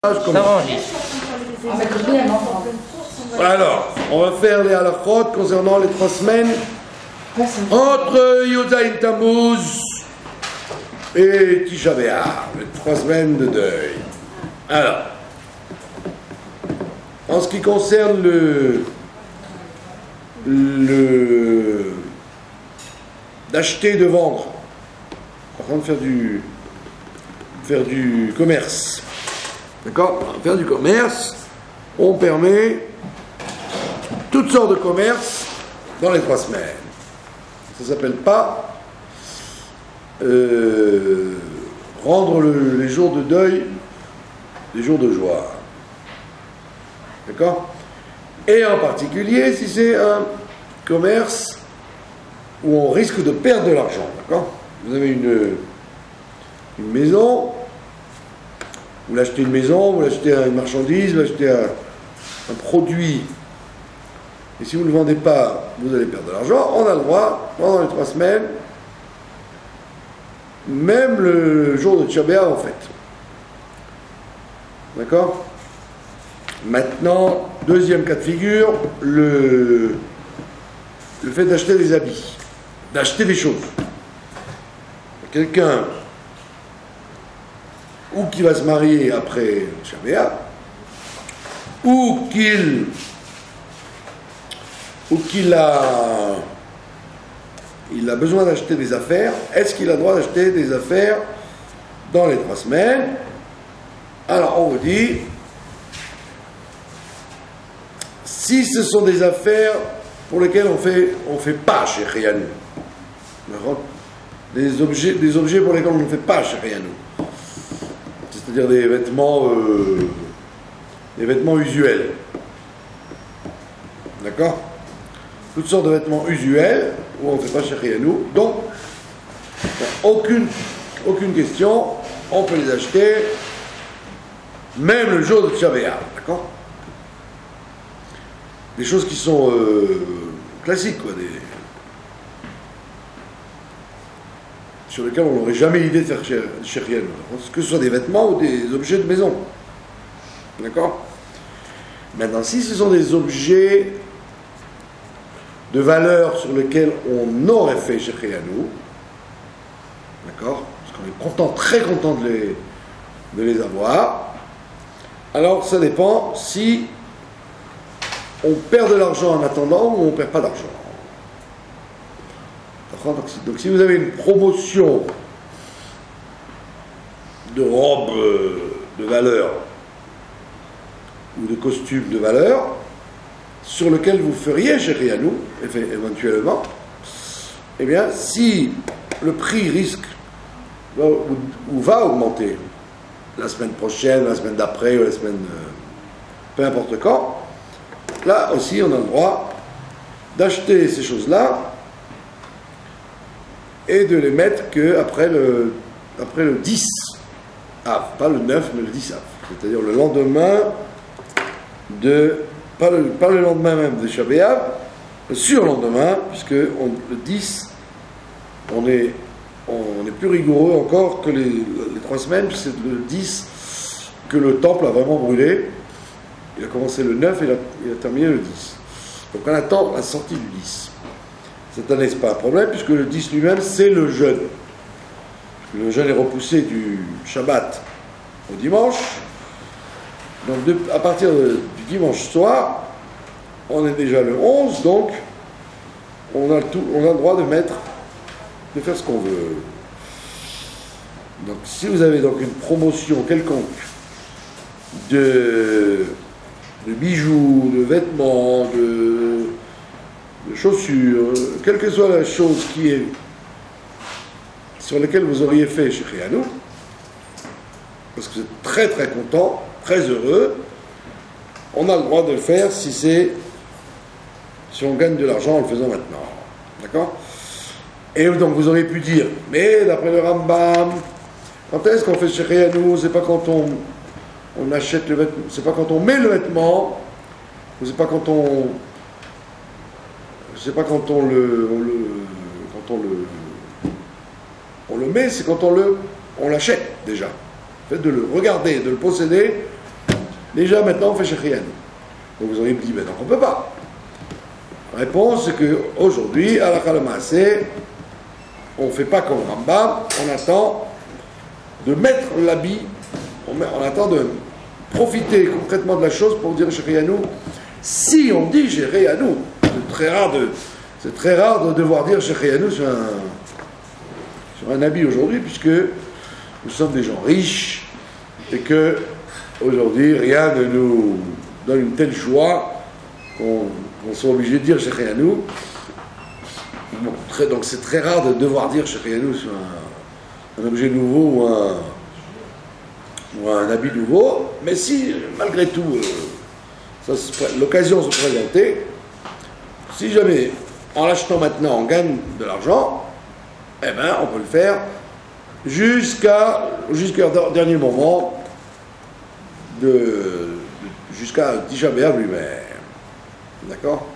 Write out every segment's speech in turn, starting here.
Alors, on va faire les halakhot concernant les 3 semaines entre Yud-Zayin Tammuz et Tisha B'Av, les 3 semaines de deuil. Alors, en ce qui concerne d'acheter, de vendre, en train de faire du commerce. D'accord? Faire du commerce, on permet toutes sortes de commerce dans les 3 semaines. Ça ne s'appelle pas rendre les jours de deuil des jours de joie. D'accord? Et en particulier si c'est un commerce où on risque de perdre de l'argent. D'accord? Vous avez une maison, vous l'achetez une maison, vous l'achetez une marchandise, vous l'achetez un produit, et si vous ne le vendez pas, vous allez perdre de l'argent. On a le droit, pendant les 3 semaines, même le jour de Tisha B'Av en fait. D'accord? Maintenant, deuxième cas de figure, le fait d'acheter des habits, d'acheter des choses. Quelqu'un ou qui va se marier après Tisha B'Av, ou qu'il a besoin d'acheter des affaires. Est-ce qu'il a le droit d'acheter des affaires dans les 3 semaines? Alors on vous dit, si ce sont des affaires pour lesquelles on fait pas chez Riyanou, des objets pour lesquels on ne fait pas chez Riyanou, c'est-à-dire des vêtements usuels. D'accord? Toutes sortes de vêtements usuels où on ne fait pas chez Riyanou. Donc, aucune question, on peut les acheter même le jour de Tisha B'Av. D'accord? Des choses qui sont classiques, quoi, sur lesquels on n'aurait jamais l'idée de faire chez Riyanou. Que ce soit des vêtements ou des objets de maison. D'accord? Maintenant, si ce sont des objets de valeur sur lesquels on aurait fait chez Riyanou, d'accord? Parce qu'on est content, très content de les avoir, alors ça dépend si on perd de l'argent en attendant ou on ne perd pas d'argent. Donc si vous avez une promotion de robes de valeur ou de costumes de valeur sur lequel vous feriez chez Riyanou éventuellement, eh bien si le prix risque ou va augmenter la semaine prochaine, la semaine d'après ou la semaine peu importe quand, là aussi on a le droit d'acheter ces choses-là et de les mettre qu'après le 10 Av, pas le 9 mais le 10 Av, c'est-à-dire le lendemain pas le lendemain même de Tisha B'Av, le surlendemain, puisque le 10 on est plus rigoureux encore que les 3 semaines, puisque c'est le 10 que le temple a vraiment brûlé. Il a commencé le 9 et il a terminé le 10. Donc on attend la sortie du 10. Cette année, ce n'est pas un problème, puisque le 10 lui-même, c'est le jeûne. Le jeûne est repoussé du Shabbat au dimanche. Donc à partir du dimanche soir, on est déjà le 11, donc on a le droit de faire ce qu'on veut. Donc si vous avez donc une promotion quelconque de bijoux, de vêtements, de chaussures, quelle que soit la chose sur laquelle vous auriez fait chez Riyanou, parce que vous êtes très très content, très heureux, on a le droit de le faire si on gagne de l'argent en le faisant maintenant. D'accord? Et donc vous auriez pu dire, mais d'après le Rambam, quand est-ce qu'on fait chez Riyanou? C'est pas quand on achète le vêtement, c'est pas quand on met le vêtement, ou c'est pas quand on le met, c'est quand on l'achète déjà. Le fait de le regarder, de le posséder, Déjà maintenant on fait Shechrianu. Donc vous auriez dit, ben donc on ne peut pas. La réponse c'est qu'aujourd'hui, à la Khalamassé, on ne fait pas comme Rambam, on attend de mettre l'habit, on attend de profiter concrètement de la chose pour dire Shechrianu. Si on dit Shechrianu, c'est très rare de devoir dire Shechrianu sur un habit aujourd'hui, puisque nous sommes des gens riches et que aujourd'hui rien ne nous donne une telle joie qu'on soit obligé de dire Shechrianu. Bon, donc c'est très rare de devoir dire Shechrianu sur un objet nouveau ou un habit nouveau, mais si malgré tout l'occasion se présentait, si jamais en l'achetant maintenant on gagne de l'argent, eh bien on peut le faire jusqu'au dernier moment, jusqu'à Tisha B'Av lui-même. D'accord?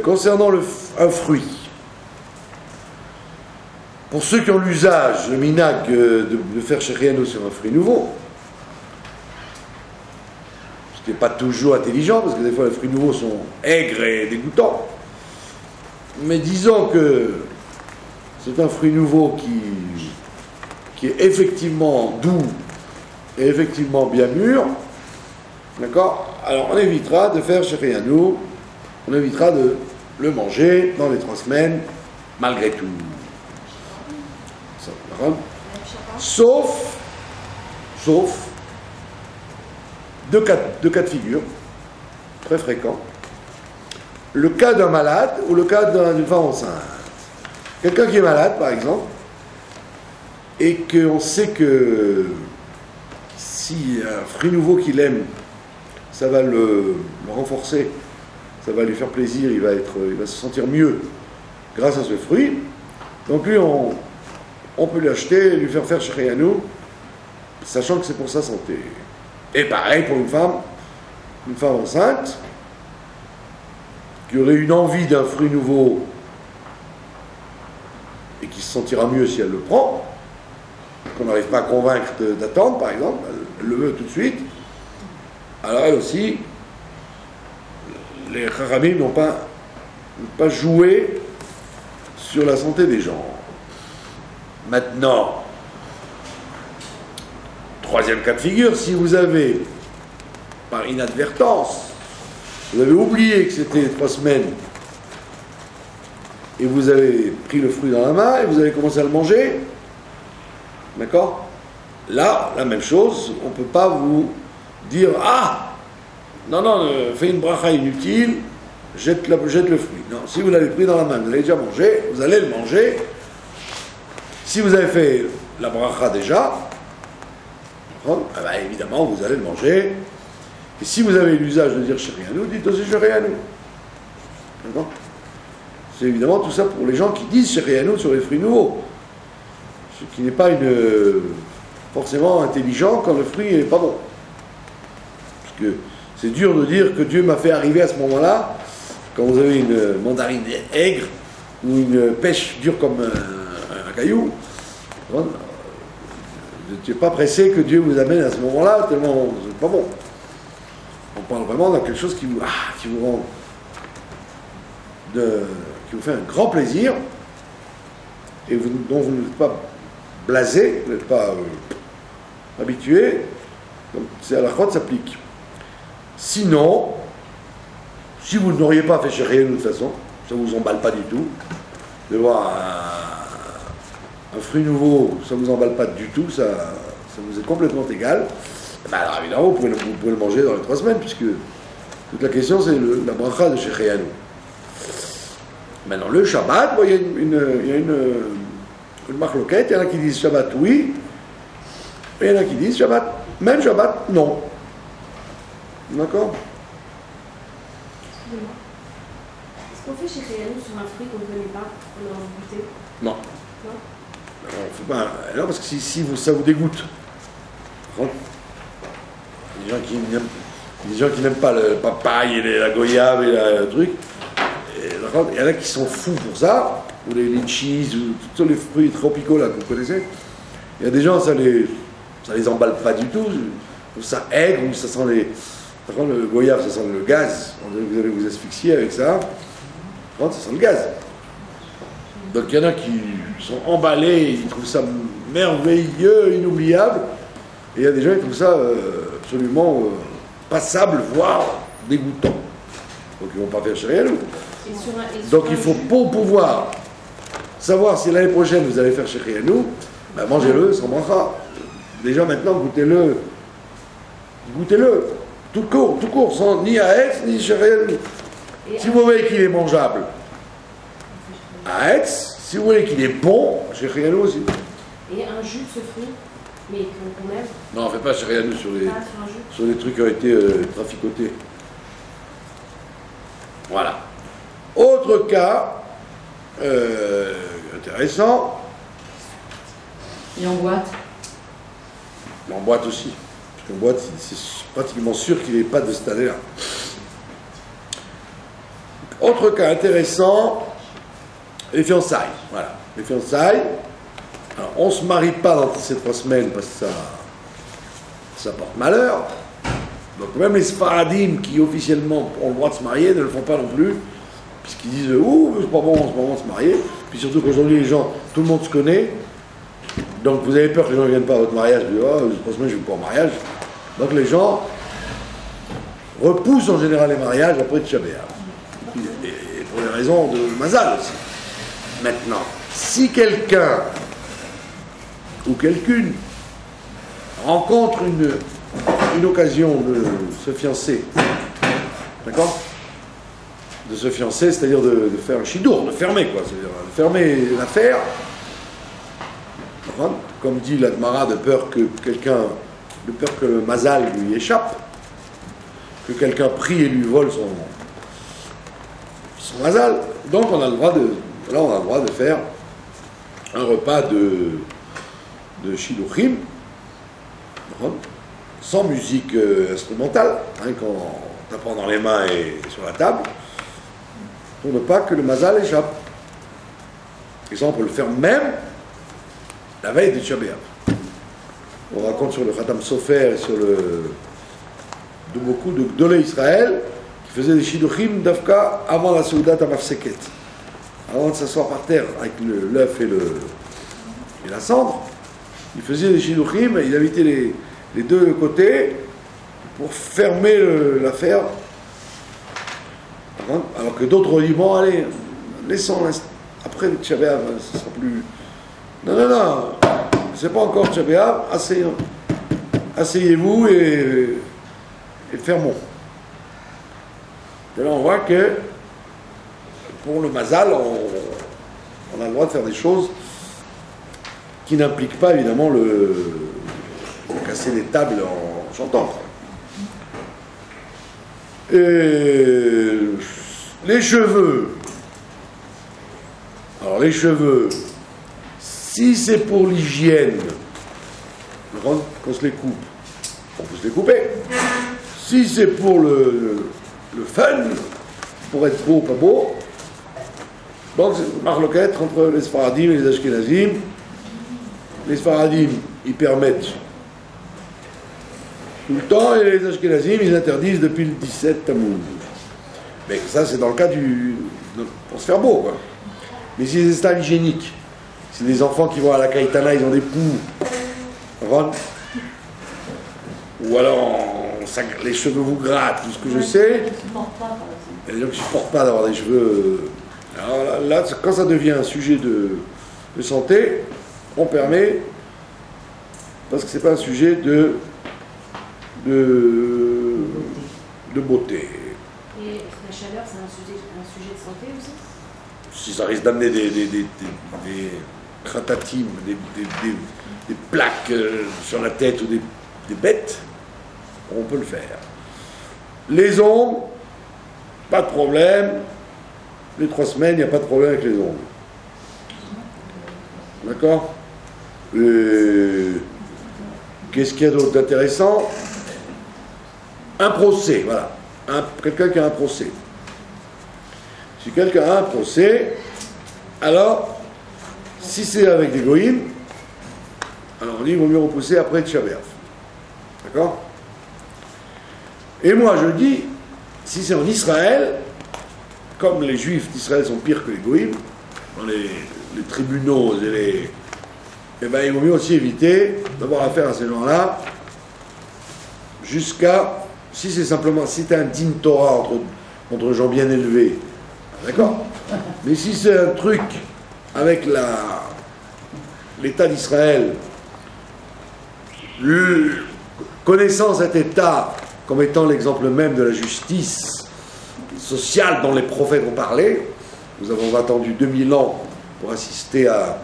Concernant un fruit, pour ceux qui ont l'usage, le minag, de faire Shechrianu sur un fruit nouveau, ce qui n'est pas toujours intelligent, parce que des fois les fruits nouveaux sont aigres et dégoûtants, mais disons que c'est un fruit nouveau qui est effectivement doux et effectivement bien mûr, d'accord? Alors on évitera de faire Shechrianu, on évitera de le manger dans les 3 semaines, malgré tout. Sauf deux cas de figure, très fréquents. Le cas d'un malade ou le cas d'une femme enceinte. Quelqu'un qui est malade, par exemple, et qu'on sait que si un fruit nouveau qu'il aime, ça va le renforcer, ça va lui faire plaisir, il va se sentir mieux grâce à ce fruit. Donc lui, on peut l'acheter et lui faire Shechrianu, sachant que c'est pour sa santé. Et pareil pour une femme enceinte, qui aurait une envie d'un fruit nouveau et qui se sentira mieux si elle le prend, qu'on n'arrive pas à convaincre d'attendre, par exemple, elle le veut tout de suite, alors elle aussi, les Chachamim n'ont pas joué sur la santé des gens. Maintenant, 3e cas de figure, si vous avez, par inadvertance, vous avez oublié que c'était 3 semaines et vous avez pris le fruit dans la main et vous avez commencé à le manger, d'accord? Là, la même chose, on ne peut pas vous dire « Ah, non, fais une bracha inutile, jette le fruit. » Non, si vous l'avez pris dans la main, vous l'avez déjà mangé, vous allez le manger. Si vous avez fait la bracha déjà, évidemment, vous allez le manger. Et si vous avez l'usage de dire Shechrianu, dites aussi Shechrianu. D'accord? C'est évidemment tout ça pour les gens qui disent Shechrianu sur les fruits nouveaux. Ce qui n'est pas forcément intelligent quand le fruit n'est pas bon. Parce que c'est dur de dire que Dieu m'a fait arriver à ce moment-là, quand vous avez une mandarine aigre ou une pêche dure comme un caillou. Vous n'êtes pas pressé que Dieu vous amène à ce moment-là, tellement c'est pas bon. On parle vraiment de quelque chose qui vous fait un grand plaisir et dont vous n'êtes pas blasé, vous n'êtes pas habitué. Donc c'est à la chôte s'applique. Sinon, si vous n'auriez pas fait Shechrianu de toute façon, ça ne vous emballe pas du tout. De voir un fruit nouveau, ça ne vous emballe pas du tout, ça vous est complètement égal. Alors évidemment, vous pouvez le manger dans les 3 semaines, puisque toute la question c'est la bracha de Shechrianu. Maintenant, le Shabbat, il y a une marloquette, il y en a qui disent Shabbat oui, et il y en a qui disent Shabbat, même Shabbat non. D'accord? Excusez-moi. Est-ce qu'on fait Shechrianu sur un fruit qu'on ne connaît pas, qu'on a goûté? Non. Non? On fait pas, non, parce que si ça vous dégoûte. Des gens qui n'aiment pas le papaye et la goyave et le truc. Il y en a qui sont fous pour ça, ou les litchis, ou tous les fruits tropicaux là que vous connaissez. Il y a des gens, ça les emballe pas du tout. trouve ça aigre, ou ça sent les... Par contre, le goyave, ça sent le gaz. On dirait que vous allez vous asphyxier avec ça. Par contre, ça sent le gaz. Donc il y en a qui sont emballés, ils trouvent ça merveilleux, inoubliable. Et il y a des gens qui trouvent ça absolument passable, voire dégoûtant. Donc ils ne vont pas faire chez nous. Donc il faut, pour pouvoir savoir si l'année prochaine vous allez faire chez nous, ben mangez-le sans bracha. Déjà maintenant, goûtez-le. Goûtez-le. Tout court, sans ni Haetz, ni chez nous. Si vous voyez qu'il est mangeable, Haetz, si vous voyez qu'il est bon, chez nous aussi. Et un jus de ce fruit, mais qu'on aime. Non, on ne fait pas chez nous sur les trucs qui ont été traficotés. Voilà. Autre cas intéressant. Et en boîte. En boîte aussi. Parce qu'en boîte, c'est pratiquement sûr qu'il n'est pas de cette année-là. Autre cas intéressant, les fiançailles. Voilà. Les fiançailles. Alors, on ne se marie pas dans ces 3 semaines parce que ça porte malheur. Donc même les Sfaradim qui officiellement ont le droit de se marier ne le font pas non plus, puisqu'ils disent « Ouh, c'est pas bon en ce moment de se marier ». Puis surtout qu'aujourd'hui les gens, tout le monde se connaît, donc vous avez peur que les gens ne viennent pas à votre mariage, vous dites « Oh, les 3 semaines je ne vais pas au mariage ». Donc les gens repoussent en général les mariages après Tisha B'Av. Et pour les raisons de Mazal aussi. Maintenant, si quelqu'un ou quelqu'une rencontre une occasion de se fiancer, d'accord? De se fiancer, c'est-à-dire de faire un chidour, de fermer, quoi. C'est-à-dire de fermer l'affaire, comme dit la Gemara, de peur que le mazal lui échappe, que quelqu'un prie et lui vole son mazal. Donc on a le droit de faire un repas de shiduchim, sans musique instrumentale, qu'en tapant dans les mains et sur la table, pour ne pas que le mazal échappe. Et ça, on peut le faire même la veille de Tisha B'Av. On raconte sur le Khatam Sofer et sur de beaucoup de Gdolei Israël qui faisaient des shiduchim d'Afka avant la Seudat Amafseket. Avant de s'asseoir par terre avec l'œuf et la cendre, ils faisaient des shiduchim et ils invitaient les deux côtés pour fermer l'affaire. Alors que d'autres disent, bon allez, laissons après le Tisha B'Av, ce sera plus... Non, c'est pas encore Tisha B'Av, asseyez-vous et fermons. Et là on voit que pour le mazal, on a le droit de faire des choses qui n'impliquent pas évidemment de casser les tables en chantant. Et les cheveux. Alors les cheveux, si c'est pour l'hygiène, qu'on se les coupe, on peut se les couper. Si c'est pour le fun, pour être beau ou pas beau, donc c'est marloquette entre les Sfaradim et les Ashkenazim. Les Sfaradim, ils permettent tout le temps, et les Ashkenazim, ils interdisent depuis le 17 Tammuz. Mais ça, c'est dans le cas pour se faire beau, quoi. Mais si c'est stades hygiéniques, si les enfants qui vont à la Kaitana, ils ont des poux, ou alors les cheveux vous grattent, tout ce que je sais. Il y a des gens qui ne supportent pas d'avoir des cheveux. Alors là, quand ça devient un sujet de santé, on permet, parce que c'est pas un sujet de beauté. Et la chaleur, c'est un sujet de santé aussi? Si ça risque d'amener des kratatimes, des plaques sur la tête ou des bêtes, on peut le faire. Les ongles, pas de problème. Les 3 semaines, il n'y a pas de problème avec les ongles. D'accord? Qu'est-ce qu'il y a d'autre d'intéressant? Un procès, voilà. Quelqu'un qui a un procès. Si quelqu'un a un procès, alors, si c'est avec des goïms, alors on dit qu'il vaut mieux repousser après Tisha B'Av. D'accord? Et moi je dis, si c'est en Israël, comme les Juifs d'Israël sont pires que les Goïms, dans les tribunaux et les... Eh bien, il vaut mieux aussi éviter d'avoir affaire à ces gens-là jusqu'à... Si c'est simplement... Si tu as un din Torah entre gens bien élevés, d'accord. Mais si c'est un truc avec l'État d'Israël, connaissant cet État comme étant l'exemple même de la justice sociale dont les prophètes ont parlé, nous avons attendu 2000 ans pour assister à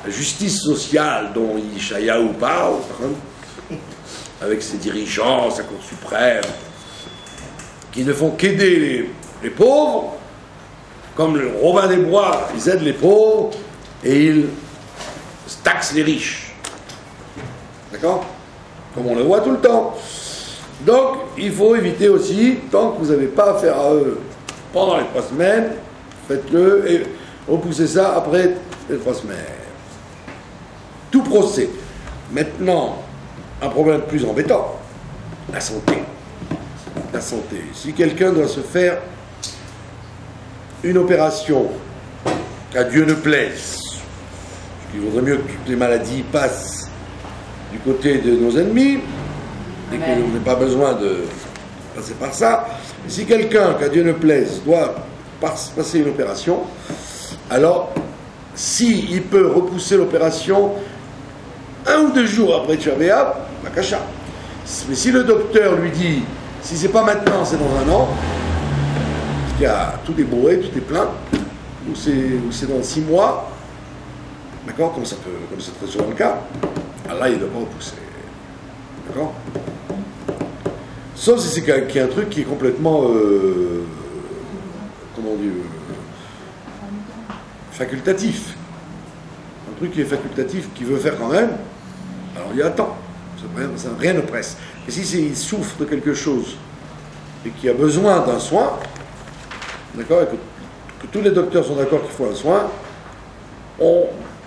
la justice sociale dont Ishayahu parle, avec ses dirigeants, sa Cour suprême, qui ne font qu'aider les pauvres, comme le Robin des Bois, ils aident les pauvres et ils taxent les riches. D'accord? Comme on le voit tout le temps. Donc, il faut éviter aussi, tant que vous n'avez pas affaire à eux pendant les 3 semaines, faites-le et repoussez ça après les 3 semaines. Tout procès. Maintenant, un problème plus embêtant, la santé. La santé. Si quelqu'un doit se faire une opération, qu'à Dieu ne plaise, parce qu'il vaudrait mieux que toutes les maladies passent du côté de nos ennemis, et qu'on n'ait pas besoin de passer par ça. Et si quelqu'un, qu'à Dieu ne plaise, doit passer une opération, alors, s'il peut repousser l'opération 1 ou 2 jours après Tisha B'Av, la cacha. Mais si le docteur lui dit, si c'est pas maintenant, c'est dans 1 an, parce qu'il y a tout est bourré, tout est plein, ou c'est dans 6 mois, d'accord, comme c'est très souvent le cas, alors là, il ne doit pas repousser. D'accord? Sauf si c'est qu'il y a un truc qui est complètement, comment dire, facultatif. Un truc qui est facultatif, qui veut faire quand même, alors il y a attend. Rien ne presse. Et si il souffre de quelque chose et qu'il a besoin d'un soin, d'accord, et que tous les docteurs sont d'accord qu'il faut un soin, on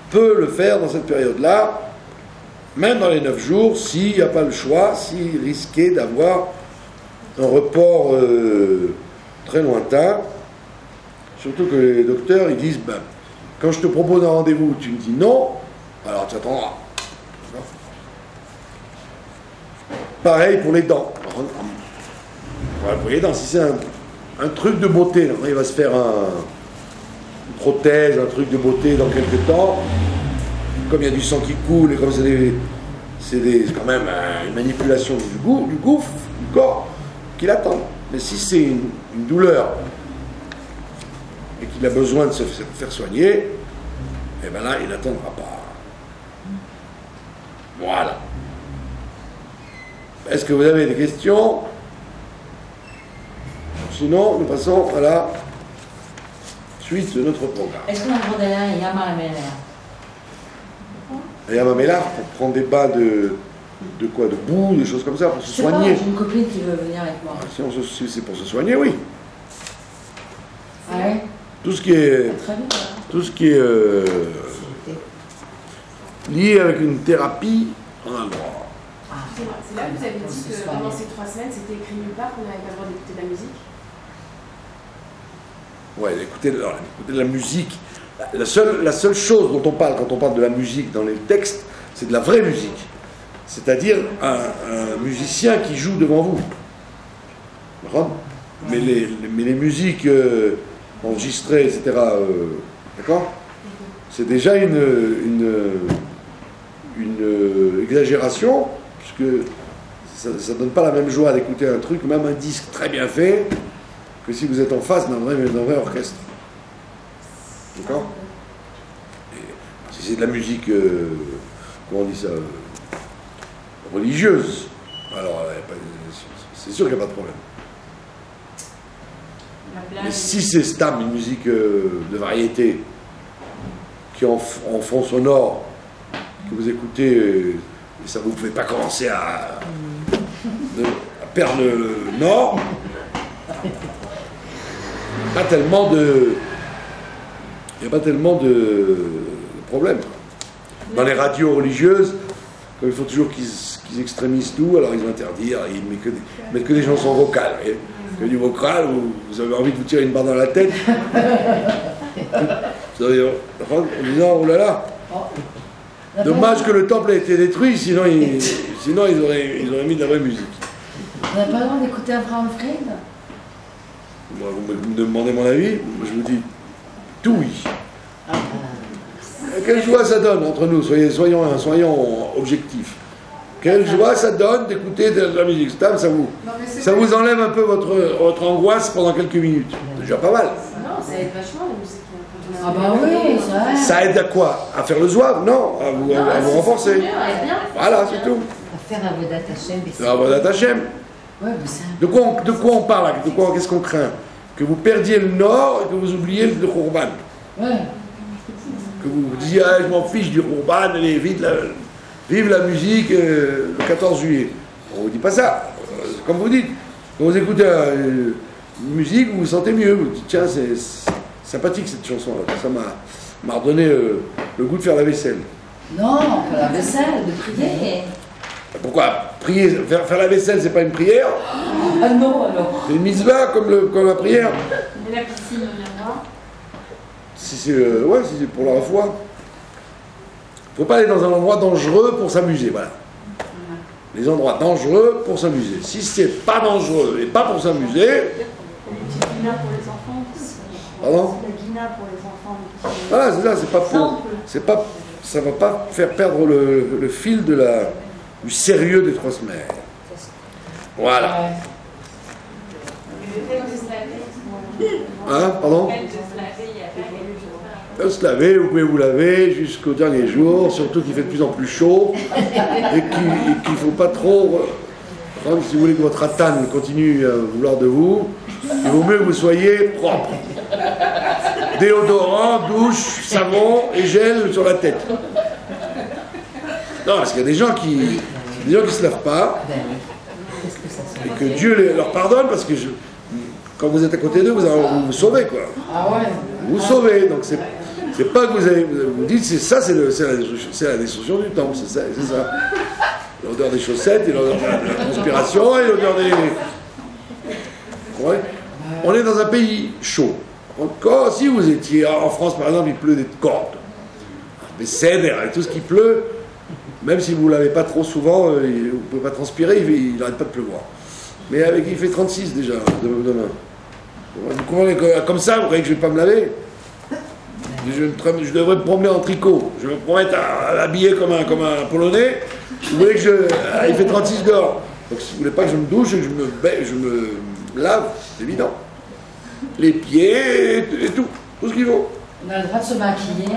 peut le faire dans cette période-là, même dans les 9 jours, s'il n'y a pas le choix, s'il risquait d'avoir un report très lointain. Surtout que les docteurs, ils disent, ben, quand je te propose un rendez-vous, tu me dis non, alors tu attendras. Pareil pour les dents. Voilà, pour les dents, si c'est un truc de beauté, là, il va se faire une prothèse, un truc de beauté dans quelques temps, comme il y a du sang qui coule, et comme c'est quand même une manipulation du gouffre, du corps, qu'il attend. Mais si c'est une douleur, et qu'il a besoin de se faire soigner, et bien là, il n'attendra pas. Voilà. Est-ce que vous avez des questions? Sinon, nous passons à la suite de notre programme. Est-ce qu'on a le droit d'aller à Yam HaMelech? À Yam HaMelech pour prendre des bains de quoi? De boue, des choses comme ça, pour se soigner. J'ai une copine qui veut venir avec moi. Si c'est pour se soigner, oui. Ah ouais? Tout ce qui est, tout ce qui est lié avec une thérapie, on a le droit. C'est là que vous avez dit que pendant ces 3 semaines, c'était écrit nulle part qu'on n'avait pas le droit d'écouter de la musique? Ouais, écouter de la musique. La seule chose dont on parle quand on parle de la musique dans les textes, c'est de la vraie musique. C'est-à-dire un musicien qui joue devant vous. Mais les musiques enregistrées, etc., d'accord? C'est déjà une exagération, puisque ça ne donne pas la même joie d'écouter un truc, même un disque très bien fait, que si vous êtes en face d'un vrai orchestre. D'accord? Si c'est de la musique, comment on dit ça, religieuse, alors c'est sûr qu'il n'y a pas de problème. Mais si c'est stable, une musique de variété, qui en fond sonore, que vous écoutez, et ça vous ne pouvez pas commencer à perdre le nord, il n'y a pas tellement de problèmes. Dans les radios religieuses, comme il faut toujours qu'ils qu'ils extrémisent tout, alors ils interdisent, ils mettent que des chansons vocales, vous voyez. Que du vocal, vous avez envie de vous tirer une barre dans la tête. Vous avez, en disant, oh là là, dommage que le temple ait été détruit, sinon ils auraient mis de la vraie musique. On n'a pas le droit d'écouter Abraham Fried? Moi, vous me demandez mon avis, moi, je vous dis tout oui. Quelle joie ça donne entre nous, soyons objectifs. Quelle joie ça donne d'écouter de la musique. Ça vous enlève un peu votre angoisse pendant quelques minutes. C'est déjà pas mal. Non, ça aide vachement la musique. Ah bah oui, ça aide. Ça aide à quoi? À faire le zouave? Non, à vous renforcer. Voilà, c'est tout. À faire Avodat Hashem. C'est Avodat Hashem. Ouais, mais ça... De quoi on parle? Qu'est-ce qu'on craint? Que vous perdiez le nord et que vous oubliez le Khurban. Ouais. Que vous disiez, ah, je m'en fiche du Khurban, allez, vive la musique le 14 juillet. On ne vous dit pas ça. Comme vous dites, quand vous écoutez une musique, vous vous sentez mieux. Vous dites, tiens, c'est sympathique cette chanson-là. Ça m'a redonné le goût de faire la vaisselle. Non, pas la vaisselle, de prier. Pourquoi? Prier, faire la vaisselle, c'est pas une prière? Ah non, alors. C'est une mitzvah comme la prière. Et la piscine, on viendra. Si c'est pour la foi. Il ne faut pas aller dans un endroit dangereux pour s'amuser, voilà. Les endroits dangereux pour s'amuser. Si c'est pas dangereux et pas pour s'amuser... Les petites guinas pour les enfants. Pardon? La guina pour les enfants. Voilà, c'est ça, c'est pas pour... Ça ne va pas faire perdre le fil du sérieux des 3 semaines. Voilà. Ouais. Hein, pardon? Se laver, vous pouvez vous laver jusqu'au dernier jour, surtout qu'il fait de plus en plus chaud et qu'il ne faut pas trop... si vous voulez que votre atane continue à vouloir de vous, il vaut mieux que vous soyez propre. Déodorant, douche, savon et gel sur la tête. Non, parce qu'il y a des gens qui ne se lavent pas et que Dieu leur pardonne parce que quand vous êtes à côté d'eux, vous vous sauvez, quoi. Ah ouais. Vous sauvez, donc c'est pas que vous dites, c'est la destruction du temple, c'est ça. L'odeur des chaussettes, et l'odeur de la conspiration, et l'odeur des... Ouais. On est dans un pays chaud. Encore, si vous étiez en France, par exemple, il pleut des cordes, des cèdres, et tout ce qui pleut, même si vous ne l'avez pas trop souvent, vous ne pouvez pas transpirer, il n'arrête pas de pleuvoir. Mais il fait 36 déjà, demain. Vous comprenez, comme ça, vous croyez que je ne vais pas me laver? Je devrais me promener en tricot. Je vais me promettre à l'habiller comme un Polonais. Vous voulez que il fait 36 dehors. Donc si vous voulez pas que je me douche et que je me lave, c'est évident. Les pieds et tout ce qu'il faut. On a le droit de se maquiller.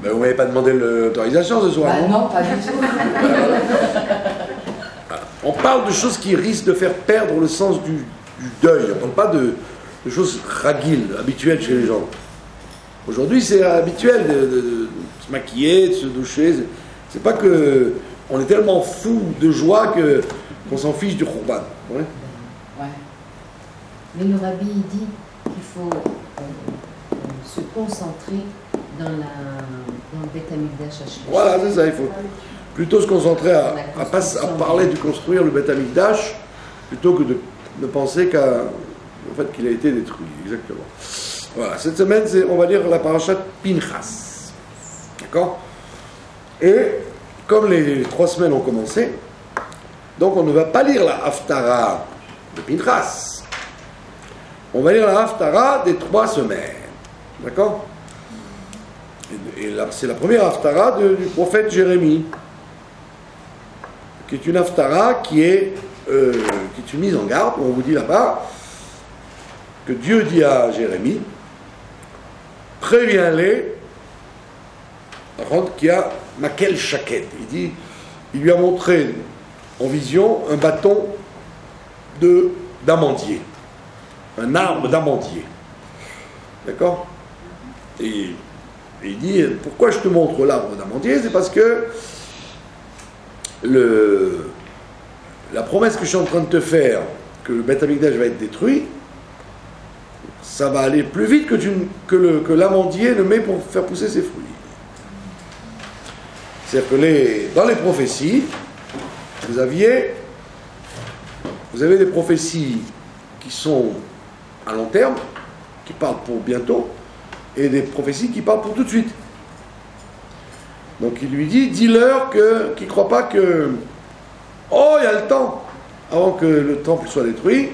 Ben, vous m'avez pas demandé l'autorisation ce soir. Bah, non, pas du tout. On parle de choses qui risquent de faire perdre le sens du deuil. On ne parle pas de choses raguiles, habituelles chez les gens. Aujourd'hui, c'est habituel de se maquiller, de se doucher. C'est pas que on est tellement fou de joie qu'on s'en fiche du Khurban. Ouais. Ouais. Mais le rabbi il dit qu'il faut se concentrer dans le Beth Amikdash Hashemite. Voilà, c'est ça, il faut plutôt se concentrer à parler de construire le Beth Amikdash plutôt que de penser qu'il a été détruit. Exactement. Voilà, cette semaine, on va lire la parashat Pinchas. D'accord? Et comme les 3 semaines ont commencé, donc on ne va pas lire la Haftara de Pinchas. On va lire la Haftara des 3 semaines. D'accord? Et là, c'est la première Haftara du prophète Jérémie, qui est une Haftara qui est une mise en garde. On vous dit là-bas que Dieu dit à Jérémie, préviens-les, par contre, qu'il y a Makel Shaket. Il lui a montré en vision un bâton d'amandier, un arbre d'amandier. D'accord? Et il dit, pourquoi je te montre l'arbre d'amandier? C'est parce que la promesse que je suis en train de te faire, que le Beth Amikdash va être détruit, ça va aller plus vite que l'amandier le met pour faire pousser ses fruits. C'est-à-dire que dans les prophéties, vous avez des prophéties qui sont à long terme, qui parlent pour bientôt, et des prophéties qui parlent pour tout de suite. Donc il lui dit, dis-leur qu'ils ne croient pas que, oh, il y a le temps, avant que le temple soit détruit.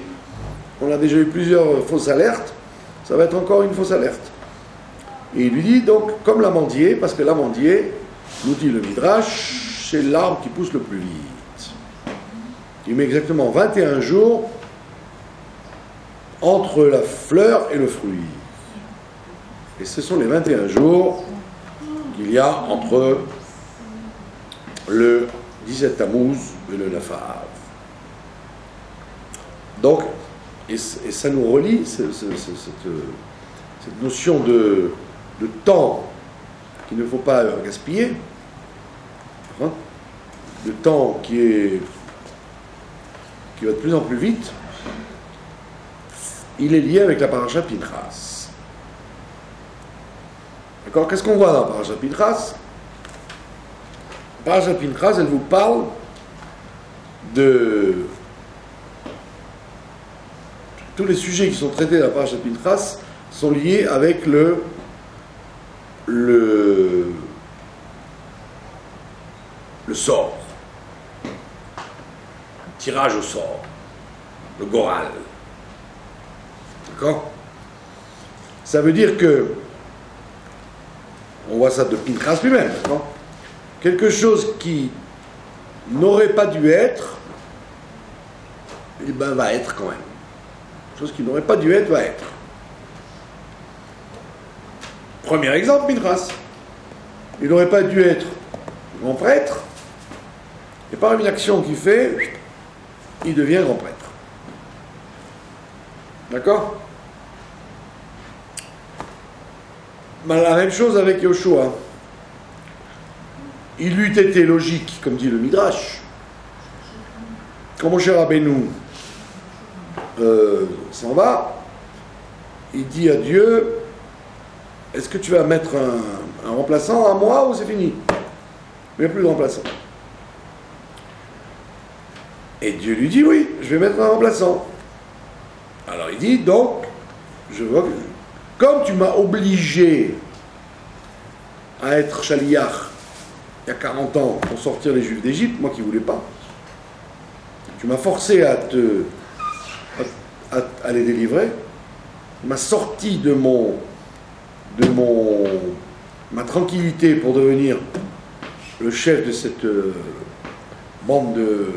On a déjà eu plusieurs fausses alertes, ça va être encore une fausse alerte. Et il lui dit donc, comme l'amandier, parce que l'amandier, nous dit le Midrash, c'est l'arbre qui pousse le plus vite. Il met exactement 21 jours entre la fleur et le fruit. Et ce sont les 21 jours qu'il y a entre le 17 Tammuz et le 9 Av. Donc, et ça nous relie, cette notion de temps qu'il ne faut pas gaspiller, hein, de temps qui va de plus en plus vite, il est lié avec la paracha Pinchas. D'accord? Qu'est-ce qu'on voit dans la paracha Pinchas? La paracha Pinchas, elle vous parle de tous les sujets qui sont traités dans la paracha Pinchas sont liés avec le sort, le tirage au sort, le goral. D'accord? Ça veut dire que, on voit ça de Pinchas lui-même, d'accord? Quelque chose qui n'aurait pas dû être, eh ben va être quand même. Quelque chose qui n'aurait pas dû être, va être. Premier exemple, Pinchas. Il n'aurait pas dû être grand prêtre, et par une action qu'il fait, il devient grand prêtre. D'accord? La même chose avec Yoshua. Il eût été logique, comme dit le Midrash, quand Moshe Rabbeinu s'en va, il dit à Dieu, est-ce que tu vas mettre un remplaçant à moi ou c'est fini? Il n'y a plus de remplaçant. Et Dieu lui dit, oui, je vais mettre un remplaçant. Alors il dit, donc, je vois que, comme tu m'as obligé à être Shaliach il y a 40 ans pour sortir les Juifs d'Égypte, moi qui ne voulais pas, tu m'as forcé à les délivrer, tu m'as sorti de ma tranquillité pour devenir le chef de cette bande de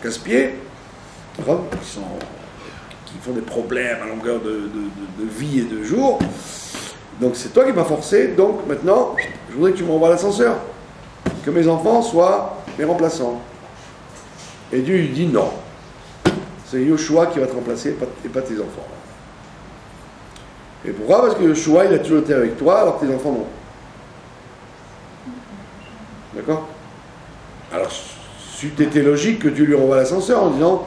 casse-pieds, qui font des problèmes à longueur de vie et de jour. Donc c'est toi qui m'as forcé, donc maintenant je voudrais que tu m'envoies l'ascenseur, que mes enfants soient mes remplaçants. Et Dieu lui dit non, c'est Yoshua qui va te remplacer et pas tes enfants. Et pourquoi? Parce que Yoshua il a toujours été avec toi alors que tes enfants non. D'accord? Alors c'eût été logique que tu lui renvoies l'ascenseur en disant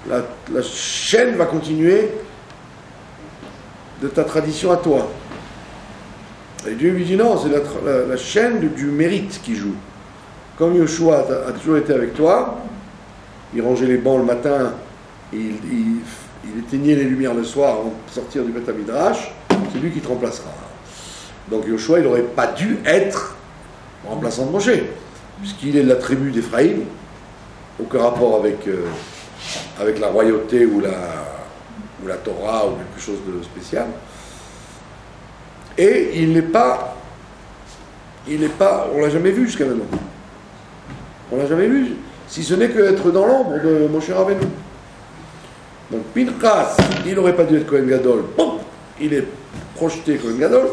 la chaîne va continuer de ta tradition à toi. Et Dieu lui dit non, c'est la chaîne du mérite qui joue. Comme Yoshua a toujours été avec toi, il rangeait les bancs le matin, il éteignait les lumières le soir avant de sortir du Beth Midrash, c'est lui qui te remplacera. Donc Yoshua, il n'aurait pas dû être remplaçant de Moshe, puisqu'il est de la tribu d'Éphraïm, aucun rapport avec la royauté ou la Torah ou quelque chose de spécial. Et il n'est pas, on l'a jamais vu jusqu'à maintenant. On l'a jamais vu, si ce n'est qu'être dans l'ombre de Moshe Rabbeinu. Donc Pinchas, il n'aurait pas dû être Kohen Gadol, il est projeté Kohen Gadol.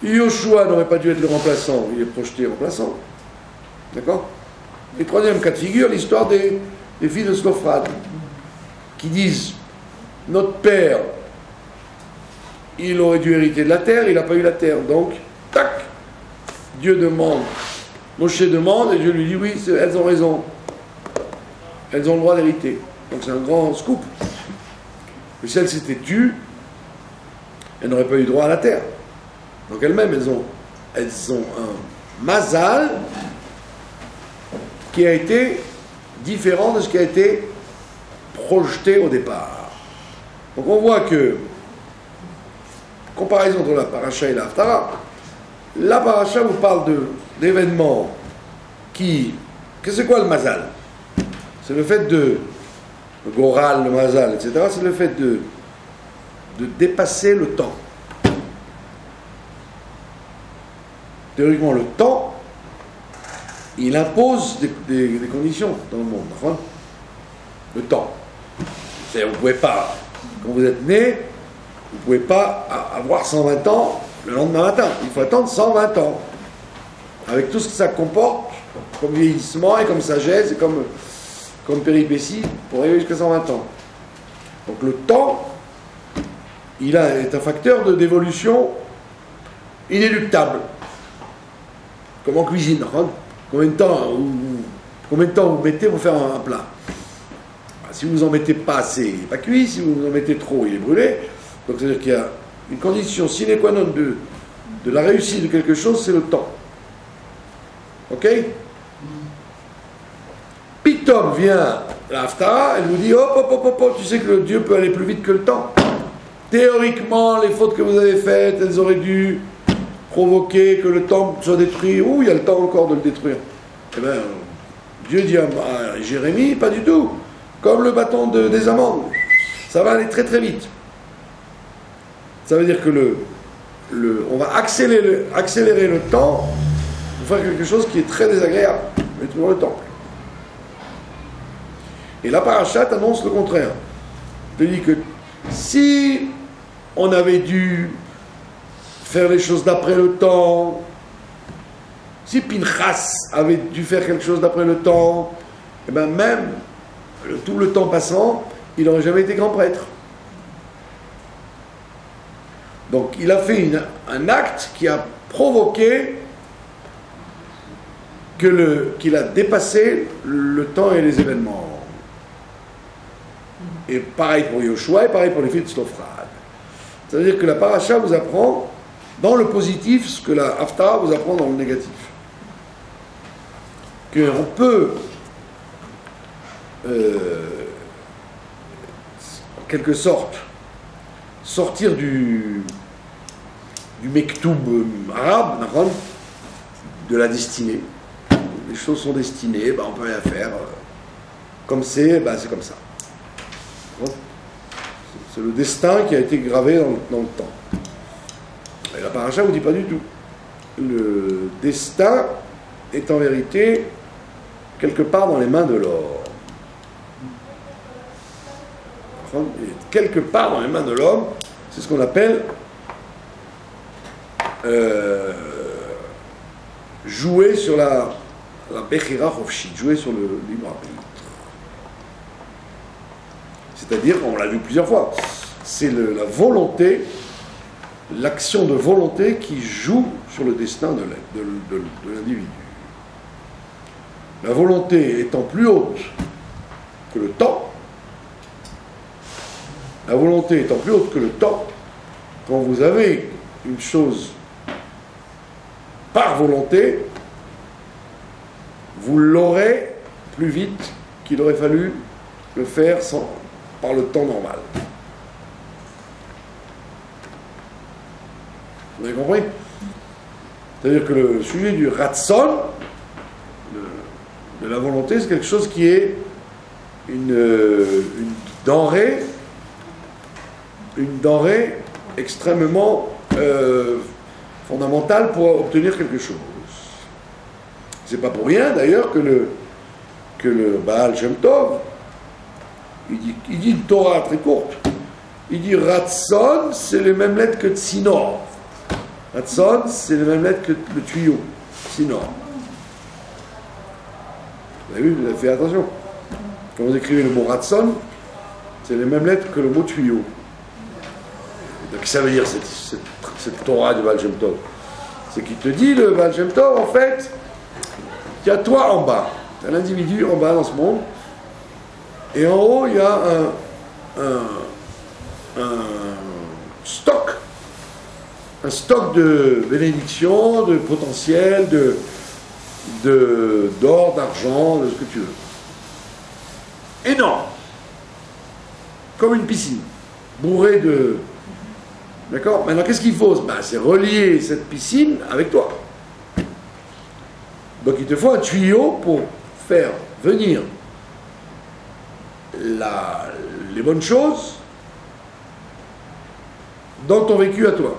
Yoshua n'aurait pas dû être le remplaçant, il est projeté remplaçant. D'accord? Et troisième cas de figure, l'histoire des filles de Slophrad, qui disent, notre père, il aurait dû hériter de la terre, il n'a pas eu la terre, donc, tac, Dieu demande, Moshe demande, et Dieu lui dit, oui, elles ont raison, elles ont le droit d'hériter. Donc c'est un grand scoop. Mais si elles s'étaient tues, elles n'auraient pas eu droit à la terre. Donc elles-mêmes, elles ont mazal qui a été différent de ce qui a été projeté au départ. Donc on voit que, comparaison entre la paracha et la haftara, la paracha vous parle d'événements qui... C'est quoi le mazal? C'est le fait de... Le goral, le mazal, etc. C'est le fait de dépasser le temps. Théoriquement, le temps, il impose des conditions dans le monde. Enfin, le temps. Vous ne pouvez pas, quand vous êtes né, vous ne pouvez pas avoir 120 ans le lendemain matin. Il faut attendre 120 ans. Avec tout ce que ça comporte, comme vieillissement et comme sagesse et comme péripéties, pour arriver jusqu'à 120 ans. Donc le temps, il est un facteur d'évolution inéluctable. Comme en cuisine. Hein? Combien de temps vous mettez pour faire un plat? Si vous en mettez pas assez, il n'est pas cuit. Si vous en mettez trop, il est brûlé. Donc c'est-à-dire qu'il y a une condition sine qua non de la réussite de quelque chose, c'est le temps. Ok? Pitom vient la haftara, elle vous dit hop, tu sais que le Dieu peut aller plus vite que le temps. Théoriquement, les fautes que vous avez faites, elles auraient dû provoquer que le temps soit détruit. Ouh, il y a le temps encore de le détruire. Eh bien, Dieu dit à Jérémie, pas du tout. Comme le bâton des amandes. Ça va aller très très vite. Ça veut dire que on va accélérer le temps pour faire quelque chose qui est très désagréable. Mais toujours le temple. Et la parachat annonce le contraire. Elle dit que si on avait dû faire les choses d'après le temps, si Pinchas avait dû faire quelque chose d'après le temps, et bien même tout le temps passant, il n'aurait jamais été grand prêtre. Donc il a fait un acte qui a provoqué qu'il a dépassé le temps et les événements. Et pareil pour Yoshua et pareil pour les filles de Slofrad. C'est-à-dire que la paracha vous apprend dans le positif ce que la haftara vous apprend dans le négatif. Qu'on peut en quelque sorte sortir du mektoub arabe, de la destinée. Les choses sont destinées, on peut rien faire. Comme c'est comme ça. C'est le destin qui a été gravé dans le temps. Et la paracha ne vous dit pas du tout. Le destin est en vérité quelque part dans les mains de l'homme. Enfin, quelque part dans les mains de l'homme, c'est ce qu'on appelle jouer sur la bechira chofshit, jouer sur le libre arbitre. C'est-à-dire, on l'a vu plusieurs fois, c'est la volonté, l'action de volonté qui joue sur le destin de l'individu. La volonté étant plus haute que le temps, la volonté étant plus haute que le temps, quand vous avez une chose par volonté, vous l'aurez plus vite qu'il aurait fallu le faire par le temps normal. Vous avez compris? C'est-à-dire que le sujet du ratson, de la volonté, c'est quelque chose qui est une denrée extrêmement fondamentale pour obtenir quelque chose. C'est pas pour rien d'ailleurs que le Baal Shem Tov, il dit une Torah très courte. Il dit Ratson, c'est les mêmes lettres que Tsinor. Ratson, c'est les mêmes lettres que le tuyau. Tsinor. Vous avez vu, vous avez fait attention. Quand vous écrivez le mot Ratson, c'est les mêmes lettres que le mot tuyau. Donc ça veut dire cette Torah du Baal Shem Tov. C'est qu'il te dit, le Baal Shem Tov, en fait, il y a toi en bas. Tu as l'individu en bas dans ce monde. Et en haut, il y a un stock un stock de bénédictions, de potentiel, d'or, d'argent, de ce que tu veux. Énorme. Comme une piscine, bourrée de... D'accord? Maintenant, qu'est-ce qu'il faut? Ben, c'est relier cette piscine avec toi. Donc, il te faut un tuyau pour faire venir les bonnes choses dans ton vécu à toi.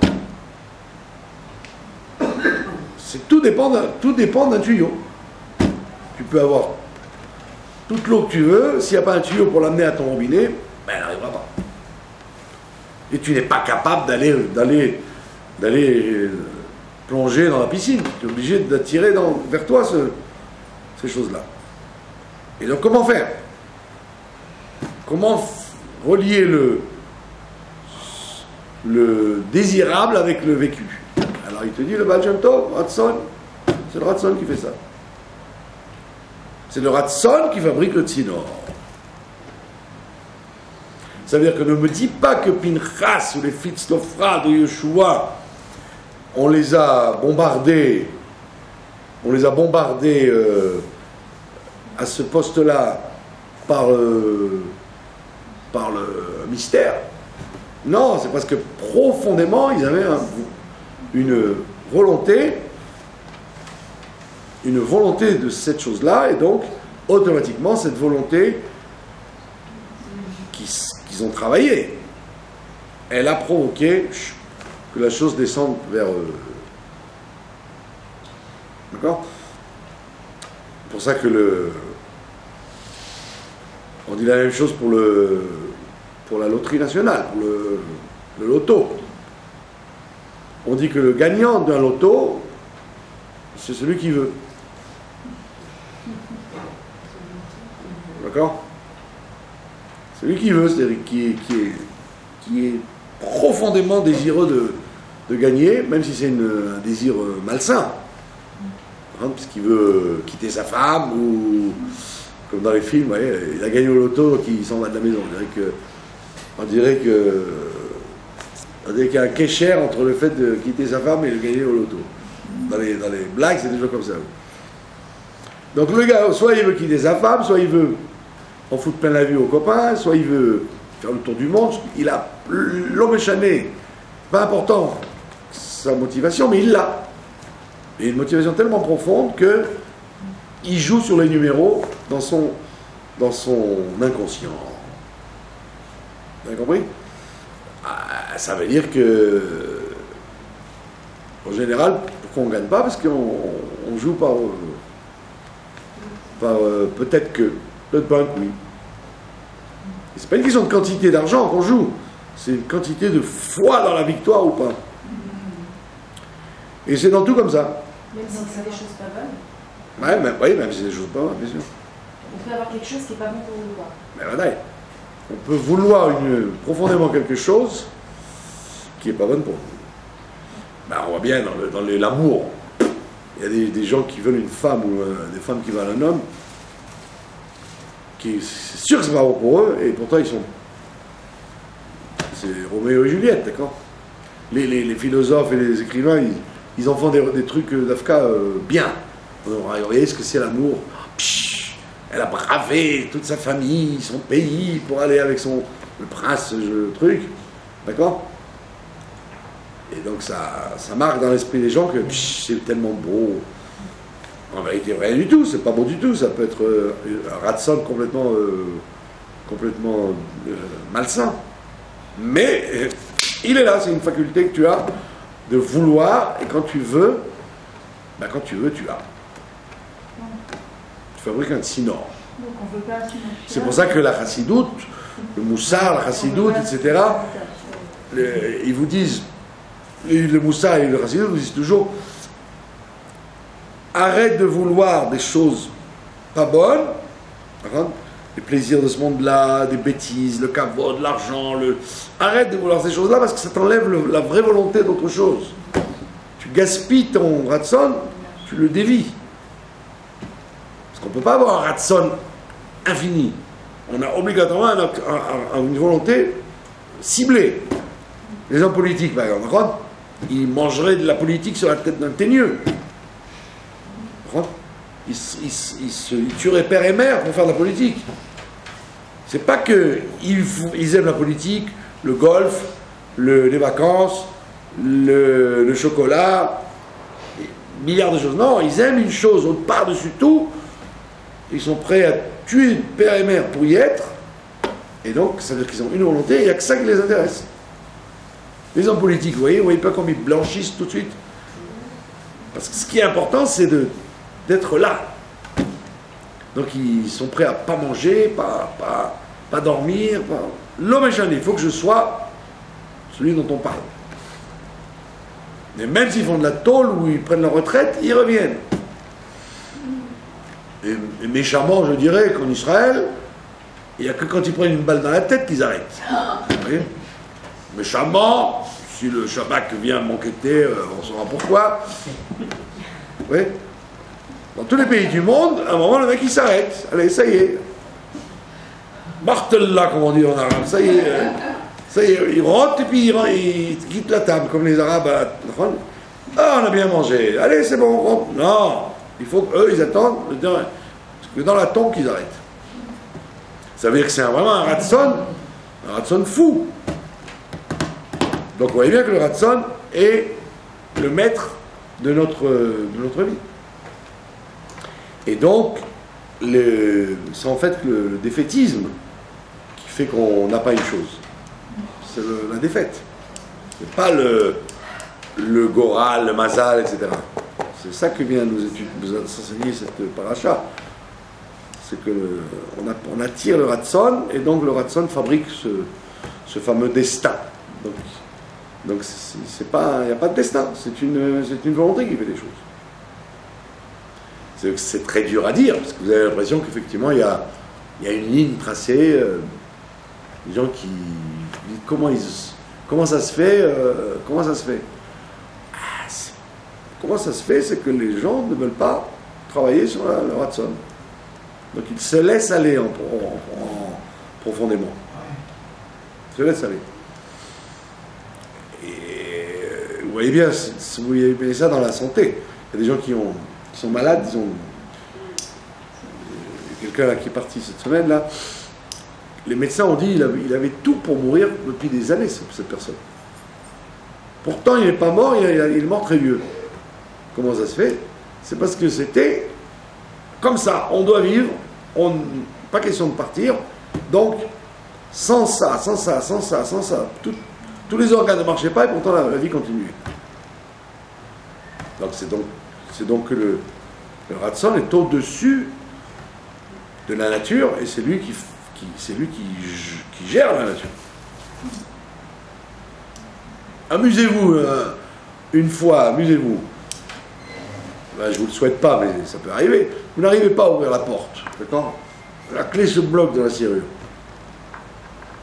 Tout dépend d'un tuyau. Tu peux avoir toute l'eau que tu veux, s'il n'y a pas un tuyau pour l'amener à ton robinet, ben, elle n'arrivera pas. Et tu n'es pas capable d'aller plonger dans la piscine. Tu es obligé d'attirer vers toi ces choses-là. Et donc, comment faire? Comment relier le désirable avec le vécu? Alors, il te dit, le Baal Shem Tov, Ratson, c'est le Ratson qui fait ça. C'est le Ratson qui fabrique le Tsinor. Ça veut dire que ne me dis pas que Pinchas ou les fils d'Ophra de Yeshua, on les a bombardés à ce poste-là par le mystère. Non, c'est parce que profondément, ils avaient une volonté de cette chose-là, et donc, automatiquement, cette volonté qu'ils ont travaillé, elle a provoqué que la chose descende vers eux. D'accord? C'est pour ça que on dit la même chose pour la loterie nationale, pour le loto. On dit que le gagnant d'un loto, c'est celui qui veut. D'accord? Celui qui veut, c'est-à-dire qui est profondément désireux de gagner, même si c'est un désir malsain. Hein, parce qu'il veut quitter sa femme, ou comme dans les films, vous voyez, il a gagné au loto, donc il s'en va de la maison. On dirait qu'il y a un kécher entre le fait de quitter sa femme et de gagner au loto. Dans les blagues, c'est toujours comme ça. Donc le gars, soit il veut quitter sa femme, soit il veut en foutre plein la vue aux copains, soit il veut faire le tour du monde. Il a l'homme échané, pas important sa motivation, mais il l'a. Et une motivation tellement profonde que il joue sur les numéros dans son inconscient. Vous avez compris? Ça veut dire que, en général, pourquoi on ne gagne pas? Parce qu'on joue par peut-être que, peut-être pas un coup. C'est pas une question de quantité d'argent qu'on joue, c'est une quantité de foi dans la victoire ou pas. Et c'est dans tout comme ça. Même si c'est des choses pas bonnes. Oui, même si c'est des choses pas bonnes, bien sûr. On peut avoir quelque chose qui n'est pas bon pour nous, quoi. Mais voilà, on peut vouloir profondément quelque chose qui n'est pas bonne pour nous. Ben, on voit bien dans l'amour. Il y a des gens qui veulent une femme ou des femmes qui veulent un homme. C'est sûr que c'est pas bon pour eux, et pourtant ils sont. C'est Roméo et Juliette, d'accord? Les philosophes et les écrivains, ils en font des trucs d'Afka bien. Vous voyez ce que c'est l'amour? Elle a bravé toute sa famille, son pays, pour aller avec le prince, le truc, d'accord? Et donc ça marque dans l'esprit des gens que c'est tellement beau. En vérité, rien du tout, c'est pas beau du tout, ça peut être un ratson complètement malsain. Mais il est là, c'est une faculté que tu as de vouloir, et quand tu veux, tu as. Tu fabriques un tsinor. C'est pour ça que la chassidoute, le moussar, la chassidoute, etc., ils vous disent, le moussar et le chassidoute vous disent toujours, arrête de vouloir des choses pas bonnes, les plaisirs de ce monde-là, des bêtises, le kavod, l'argent, arrête de vouloir ces choses-là parce que ça t'enlève la vraie volonté d'autre chose. Tu gaspilles ton ratson, tu le dévies. Parce qu'on ne peut pas avoir un ratson infini. On a obligatoirement une volonté ciblée. Les hommes politiques, par exemple, il mangerait de la politique sur la tête d'un teigneux. Il tuerait père et mère pour faire de la politique. C'est pas que ils aiment la politique, le golf, les vacances, le chocolat, milliards de choses. Non, ils aiment une chose par-dessus tout. Ils sont prêts à tuer père et mère pour y être. Et donc, ça veut dire qu'ils ont une volonté, et il n'y a que ça qui les intéresse. Les hommes politiques, vous voyez pas comme ils blanchissent tout de suite. Parce que ce qui est important, c'est d'être là. Donc, ils sont prêts à pas manger, pas dormir. L'homme est jeune, il faut que je sois celui dont on parle. Mais même s'ils font de la tôle ou ils prennent leur retraite, ils reviennent. Et méchamment, je dirais qu'en Israël, il n'y a que quand ils prennent une balle dans la tête qu'ils arrêtent. Vous voyez ? Méchamment, si le Shabbat vient m'enquêter, on saura pourquoi. Oui. Dans tous les pays du monde, à un moment, le mec il s'arrête. Allez, ça y est. Martella, comme on dit en arabe. Ça y est. Ça y est, il rentre et puis il quitte la table, comme les Arabes. Ah, on a bien mangé. Allez, c'est bon, on rentre. Non. Il faut qu'eux, ils attendent que dans la tombe qu'ils arrêtent. Ça veut dire que c'est vraiment un ratson fou. Donc vous voyez bien que le ratson est le maître de notre vie. Et donc, c'est en fait le défaitisme qui fait qu'on n'a pas une chose. C'est la défaite. C'est pas le goral, le mazal, etc. C'est ça que vient nous enseigner cette paracha. C'est qu'on attire le ratson, et donc le ratson fabrique ce fameux destin. Donc il n'y a pas de destin, c'est une volonté qui fait des choses. C'est très dur à dire, parce que vous avez l'impression qu'effectivement il y a une ligne tracée, des gens qui disent comment ça se fait, comment ça se fait. Comment ça se fait, c'est que les gens ne veulent pas travailler sur le ratson. Donc ils se laissent aller profondément. Ils se laissent aller. Et vous voyez bien, vous voyez ça dans la santé. Il y a des gens qui sont malades, disons. Quelqu'un là qui est parti cette semaine, là. Les médecins ont dit qu'il avait tout pour mourir depuis des années, cette personne. Pourtant, il n'est pas mort, il est mort très vieux. Comment ça se fait? C'est parce que c'était comme ça. On doit vivre, pas question de partir. Donc, sans ça, tous les organes ne marchaient pas et pourtant la vie continuait. Donc c'est donc que le ratson est au-dessus de la nature et c'est lui qui gère la nature. Amusez-vous une fois, amusez-vous. Ben, je ne vous le souhaite pas, mais ça peut arriver. Vous n'arrivez pas à ouvrir la porte, d'accord? La clé se bloque dans la serrure.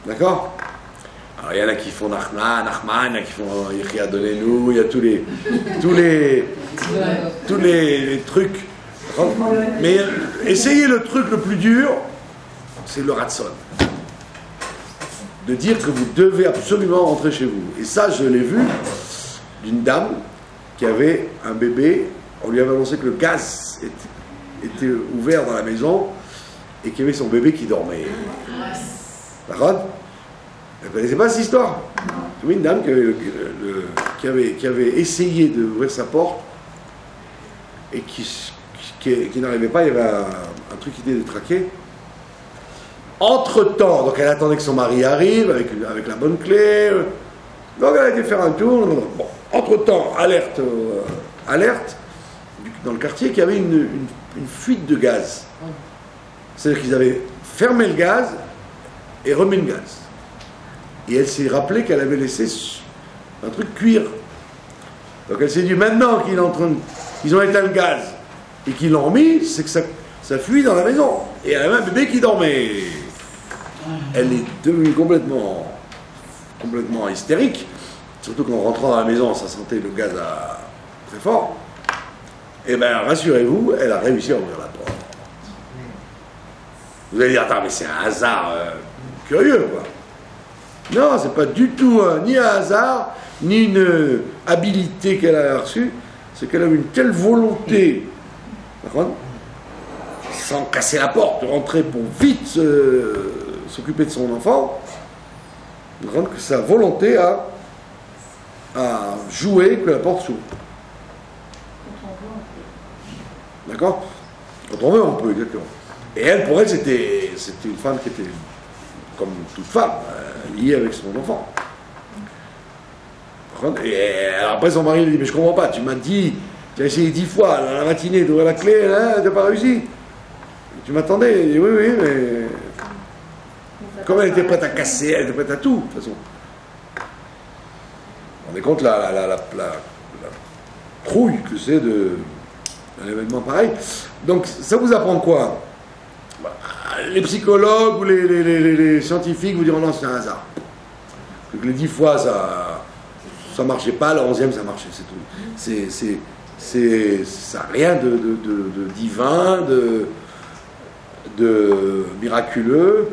D'accord? Alors il y en a qui font Nachman, il y en a qui font Yechia donnez-nous, il y a tous les trucs. Mais essayez le truc le plus dur, c'est le ratson. De dire que vous devez absolument rentrer chez vous. Et ça, je l'ai vu d'une dame qui avait un bébé. On lui avait annoncé que le gaz était ouvert dans la maison et qu'il y avait son bébé qui dormait. D'accord? Elle ne connaissait pas cette histoire. Oui, une dame qui avait essayé d'ouvrir sa porte et qui n'arrivait pas, il y avait un truc qui était détraqué. Entre-temps, donc elle attendait que son mari arrive avec la bonne clé. Donc elle a été faire un tour. Bon, entre-temps, alerte dans le quartier qu'il y avait une fuite de gaz. C'est-à-dire qu'ils avaient fermé le gaz et remis le gaz. Et elle s'est rappelé qu'elle avait laissé un truc cuire. Donc elle s'est dit, maintenant qu'ils ont éteint le gaz et qu'ils l'ont remis, c'est que ça fuit dans la maison. Et elle avait un bébé qui dormait. Elle est devenue complètement hystérique. Surtout qu'en rentrant dans la maison, ça sentait le gaz très fort. Et bien, rassurez-vous, elle a réussi à ouvrir la porte. Vous allez dire, attends, mais c'est un hasard curieux, quoi. Non, c'est pas du tout ni un hasard, ni une habilité qu'elle a reçue, c'est qu'elle a eu une telle volonté, d'accord, sans casser la porte, de rentrer pour vite s'occuper de son enfant, d'accord, que sa volonté a joué que la porte s'ouvre. D'accord? Quand on veut, on peut, exactement. Et elle, pour elle, c'était une femme qui était, comme toute femme, liée avec son enfant. Et alors après, son mari lui dit, mais je comprends pas, tu m'as dit, tu as essayé 10 fois, dans la matinée, d'ouvrir la clé, là, tu n'as pas réussi. Tu m'attendais. Il dit, oui, oui, mais... Comme elle était prête à casser, elle était prête à tout, de toute façon. On est compte la trouille que c'est d'un événement pareil. Donc, ça vous apprend quoi? Les psychologues ou les scientifiques vous diront non, c'est un hasard. Donc, les 10 fois, ça marchait pas, le 11e, ça marchait, c'est tout. Ça n'a rien de divin, de miraculeux.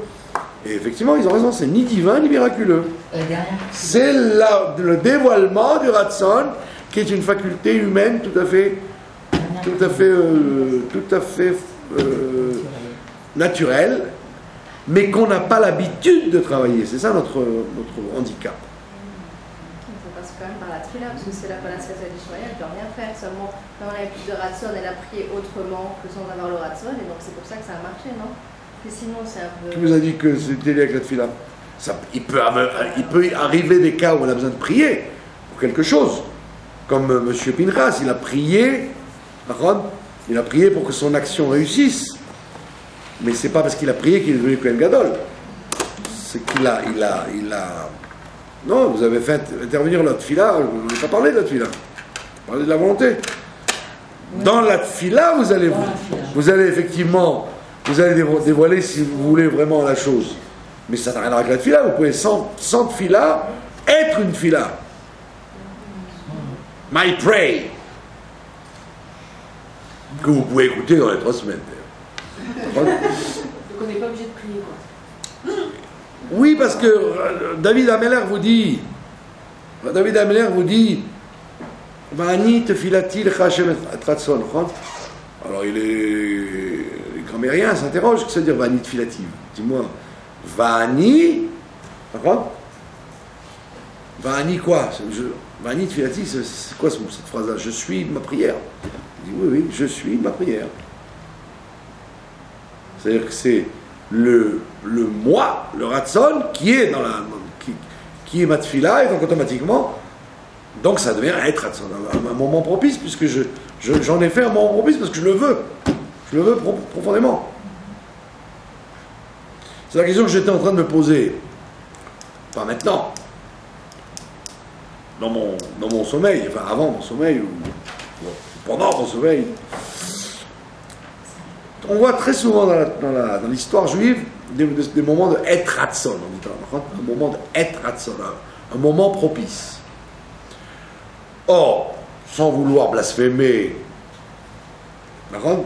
Et effectivement, ils ont raison, c'est ni divin ni miraculeux. C'est le dévoilement du Ratson, qui est une faculté humaine tout à fait naturelle, mais qu'on n'a pas l'habitude de travailler. C'est ça notre handicap. Ça passe quand même par la tefila, parce que c'est la panacea d'Ishmael, elle ne peut rien faire. Seulement, quand elle a plus de Ratson, elle a prié autrement que sans avoir le Ratson, et donc c'est pour ça que ça a marché, non? Et sinon, c'est un peu... Qui vous a dit que c'était lié avec la tefila? Il peut arriver des cas où on a besoin de prier pour quelque chose. Comme M. Pinchas, il a prié, il a prié pour que son action réussisse. Mais c'est pas parce qu'il a prié qu'il est devenu Kohen Gadol. C'est qu'il a... Non, vous avez fait intervenir la tefila, vous n'avez pas parlé de la tefila. Vous parlez de la volonté. Dans la tefila, vous allez effectivement... Vous allez dévoiler, si vous voulez, vraiment la chose. Mais ça n'a rien à voir avec la tefila. Vous pouvez, sans tefila, être une tefila. My pray. Que vous pouvez écouter dans les 3 semaines. Donc on n'est pas obligé de prier, quoi. Oui, parce que David Ameller vous dit, Va'ani tefilati lecha Hashem et ratson. Alors les grammairiens s'interrogent, qu'est-ce que ça veut dire Va'ani tefilati? Dis-moi, Va'ani, d'accord? Va'ani quoi? Va'ani tefilati, c'est quoi cette phrase-là? Je suis ma prière. Il dit oui, je suis ma prière. C'est-à-dire que c'est le moi, le ratson, qui est dans qui est ma tefila, et donc automatiquement, donc ça devient être ratson, un moment propice, puisque j'en ai fait un moment propice parce que je le veux. Je le veux profondément. C'est la question que j'étais en train de me poser. Pas maintenant. Dans mon sommeil, enfin avant mon sommeil, ou pendant mon sommeil. On voit très souvent dans l'histoire juive des moments de et ratson, un moment de et ratson, un moment propice. Or, sans vouloir blasphémer, d'accord,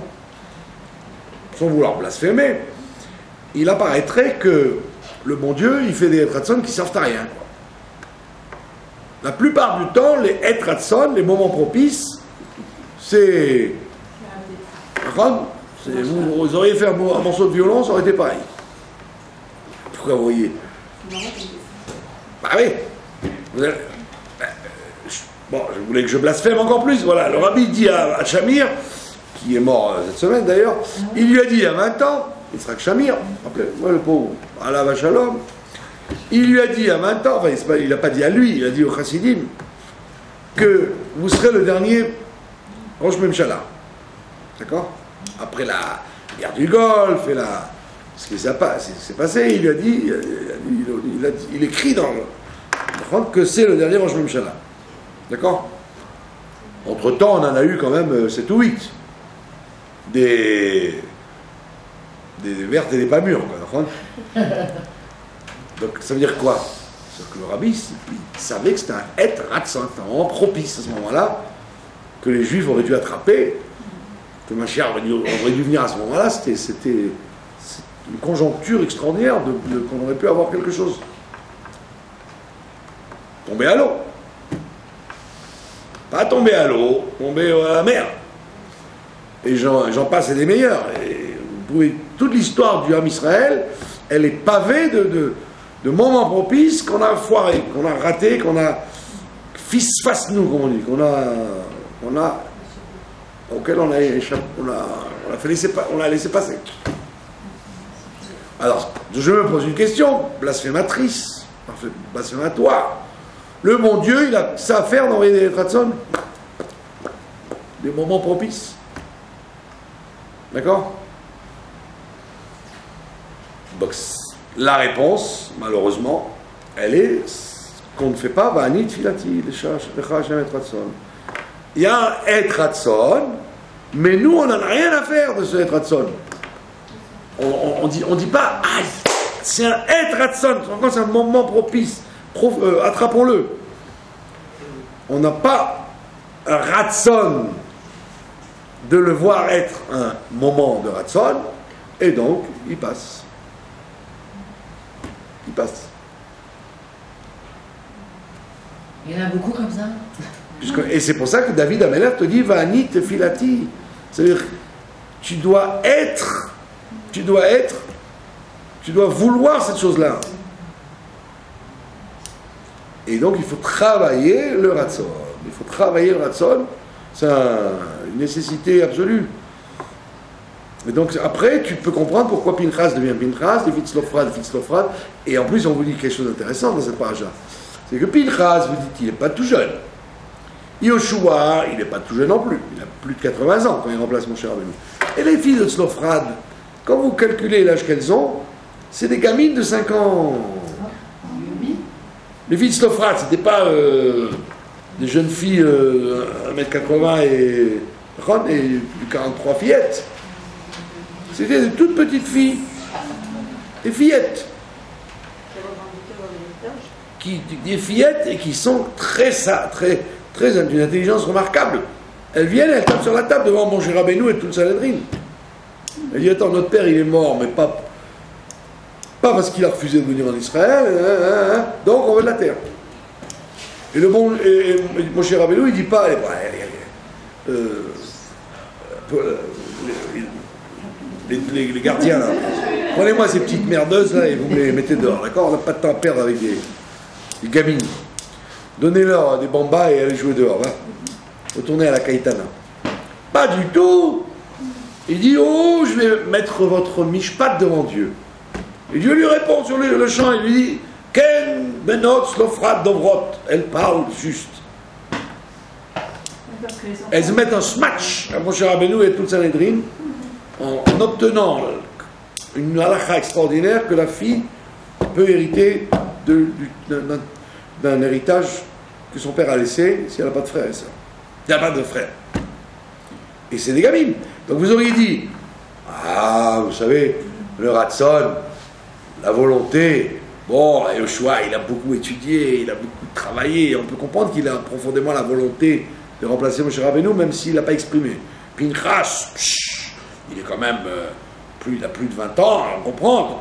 sans vouloir blasphémer, il apparaîtrait que le bon Dieu, il fait des et ratson qui servent à rien. La plupart du temps, les et ratson, les moments propices, c'est... Vous auriez fait un morceau de violon, ça aurait été pareil. Pourquoi vous voyez? Bah oui. Bon, je voulais que je blasphème encore plus. Voilà, le rabbi dit à Shamir, qui est mort cette semaine d'ailleurs, il lui a dit à 20 ans, il sera que Shamir, rappelez-moi le pauvre, Allah va shalom, il lui a dit à 20 ans, enfin il n'a pas dit à lui, il a dit au Chassidim, que vous serez le dernier Rosh Memshala. D'accord? Après la guerre du Golfe et ce qui s'est passé, il lui a dit, il écrit dans le que c'est le dernier Rosh Memshala. D'accord? Entre-temps, on en a eu quand même 7 ou 8. Des vertes et des pas mûres, quoi. Donc ça veut dire quoi? C'est que le rabbi il savait que c'était un et ratson, un moment propice à ce moment-là, que les Juifs auraient dû attraper, que Mashiach aurait dû venir à ce moment-là. C'était une conjoncture extraordinaire qu'on aurait pu avoir quelque chose. tomber à l'eau. Pas tomber à l'eau, tomber à la mer. Et j'en passe et des meilleurs. Et vous pouvez, toute l'histoire du Ham Israël, elle est pavée de moments propices qu'on a foirés, qu'on a ratés, qu'on a face-nous, comme on dit, auquel on a échappé, on a laissé passer. Alors, je me pose une question, blasphématrice, blasphématoire. Le bon Dieu, il a ça à faire d'envoyer des Ratson, des moments propices. D'accord? Donc, la réponse, malheureusement, elle est qu'on ne fait pas Va'anit Filati, il y a un Et Ratson, mais nous, on n'en a rien à faire de ce Et Ratson. On dit pas, aïe, c'est un Et Ratson, c'est un moment propice, attrapons-le. On n'a pas un Ratson de le voir être un moment de Ratson, et donc, il passe. Il passe. Il y en a beaucoup comme ça. Et c'est pour ça que David Amelech te dit Va'anit Filati. C'est-à-dire, tu dois vouloir cette chose-là. Et donc, il faut travailler le Ratson. Il faut travailler le Ratson. C'est une nécessité absolue. Et donc, après, tu peux comprendre pourquoi Pinchas devient Pinchas, Fitzlofrad. Et en plus, on vous dit quelque chose d'intéressant dans cette paracha. C'est que Pinchas, vous dites, il n'est pas tout jeune. Yoshua, il n'est pas tout jeune non plus. Il a plus de 80 ans quand il remplace mon cher Rabbeinu. Et les filles de Tzlofrad, quand vous calculez l'âge qu'elles ont, c'est des gamines de 5 ans. Les filles de Tzlofrad, ce n'étaient pas des jeunes filles 1m80 et 43 fillettes. C'était de toutes petites filles, des fillettes. Des fillettes et qui sont très d'une intelligence remarquable. Elles viennent, elles tapent sur la table devant mon cher Rabbeinu et tout le Sanhedrin. Elles disent, attends, notre père il est mort, mais pas parce qu'il a refusé de venir en Israël, donc on veut de la terre. Et mon cher Rabbeinu il dit pas, les gardiens là, prenez-moi ces petites merdeuses là et vous me les mettez dehors, d'accord? On n'a pas de temps à perdre avec des gamines. Donnez-leur des bambas et allez jouer dehors, va. Retournez à la Kaitana. Pas du tout. Il dit, oh, je vais mettre votre mishpat devant Dieu. Et Dieu lui répond sur le champ, il lui dit, Ken benot slofrat dovrot. Elle parle juste. Elles se mettent un smash à mon cher Rabbeinu et tout le Sanhedrin en obtenant une halakha extraordinaire que la fille peut hériter d'un héritage que son père a laissé si elle n'a pas de frère et sœur. Il n'y a pas de frère. Et c'est des gamines. Donc vous auriez dit, ah, vous savez, le Ratson, la volonté, bon, Yoshua, il a beaucoup étudié, il a beaucoup travaillé, on peut comprendre qu'il a profondément la volonté de remplacer Moshe Rabbeinu, même s'il n'a pas exprimé. Pinchas, il est quand même, il a plus de 20 ans, on comprend,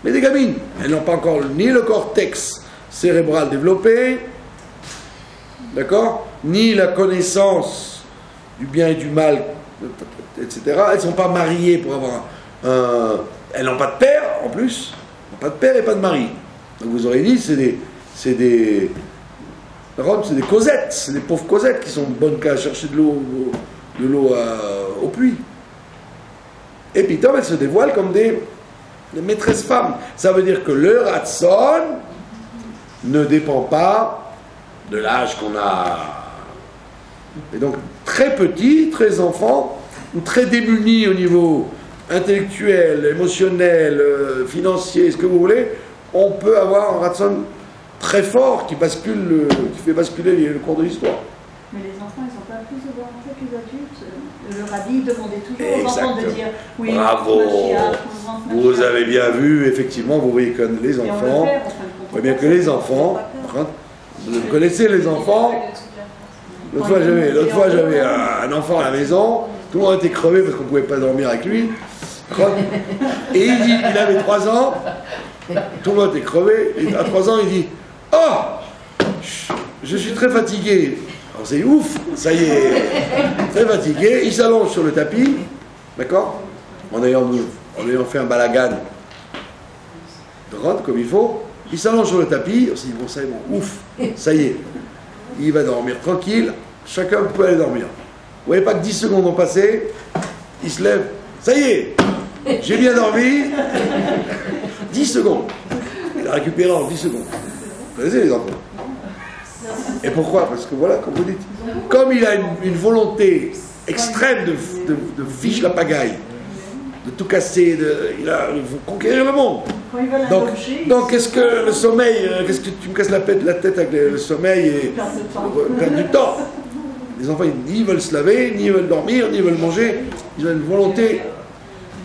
mais des gamines, elles n'ont pas encore ni le cortex cérébral développé, d'accord, ni la connaissance du bien et du mal, etc. Elles ne sont pas mariées pour avoir elles n'ont pas de père, en plus, pas de père et pas de mari. Donc vous aurez dit, c'est des Cosettes, c'est des pauvres Cosettes qui sont bonnes qu'à chercher de l'eau au puits. Et puis, elles se dévoilent comme des maîtresses femmes. Ça veut dire que le Ratson ne dépend pas de l'âge qu'on a. Et donc, très petit, très enfant, ou très démuni au niveau intellectuel, émotionnel, financier, ce que vous voulez, on peut avoir un Ratson très fort qui fait basculer le cours de l'histoire. Mais les enfants, ils sont pas plus orientés que les adultes. Le rabbi demandait toujours aux enfants de dire oui, bravo, vous avez bien vu, effectivement, vous voyez que les enfants, vous voyez bien que les enfants, vous connaissez les enfants. L'autre fois, j'avais un enfant à la maison, tout le monde était crevé parce qu'on ne pouvait pas dormir avec lui. Et il avait 3 ans, tout le monde était crevé, et à 3 ans, il dit, oh, je suis très fatigué. Alors c'est ouf, ça y est, très fatigué. Il s'allonge sur le tapis, d'accord, en ayant fait un balagan de rod comme il faut. Il s'allonge sur le tapis, on s'est dit, bon, ça y est, bon, ouf, ça y est. Il va dormir tranquille, chacun peut aller dormir. Vous voyez pas que 10 secondes ont passé, il se lève, ça y est, j'ai bien dormi, 10 secondes. Il a récupéré en 10 secondes. Vous connaissez les enfants? Et pourquoi? Parce que voilà, comme vous dites, comme il a une volonté extrême de fiche la pagaille, de tout casser, il veut conquérir le monde. Donc qu'est-ce que le sommeil, qu'est-ce que tu me casses la tête avec le sommeil et perdre du temps? Les enfants, ni ils veulent se laver, ni ils veulent dormir, ni ils veulent manger. Ils ont une volonté.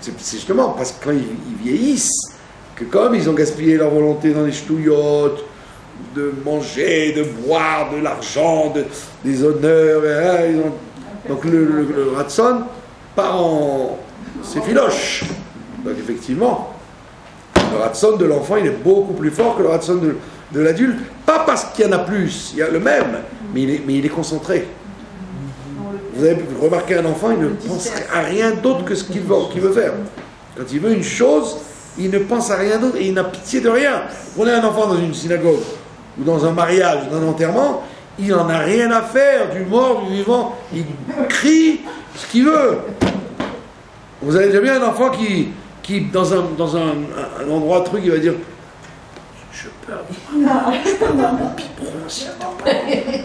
C'est justement parce que quand ils vieillissent, que comme ils ont gaspillé leur volonté dans les ch'touillottes, de manger, de boire, de l'argent, des honneurs, donc le ratson part en... c'est filoche. Donc effectivement, le ratson de l'enfant, il est beaucoup plus fort que le ratson de l'adulte. Pas parce qu'il y en a plus, il y a le même, mais il est concentré. Vous avez remarqué un enfant, il ne pense à rien d'autre que ce qu'il veut faire. Quand il veut une chose, il ne pense à rien d'autre et il n'a pitié de rien. Prenez un enfant dans une synagogue, ou dans un mariage, ou dans un enterrement, il n'en a rien à faire du mort, du vivant. Il crie ce qu'il veut. Vous avez déjà vu un enfant qui dans un endroit truc, il va dire je peux avoir un biberon s'il te plaît.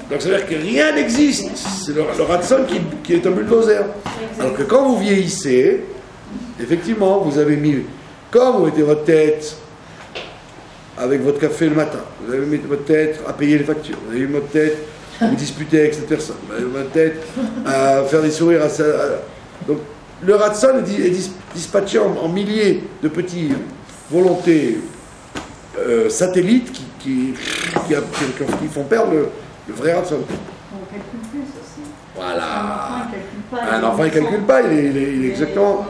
Donc ça veut dire que rien n'existe. C'est le ratson qui est un bulldozer. Alors que quand vous vieillissez, effectivement, vous avez mis, quand vous mettez votre tête avec votre café le matin, vous avez mis votre tête à payer les factures, vous avez mis votre tête à vous disputer avec cette personne, vous avez mis votre tête à faire des sourires à ça. Donc le ratson est dispatché en milliers de petites volontés satellites qui font perdre le vrai ratson. On calcule plus aussi. Voilà. Un enfant, il ne calcule pas, il est exactement...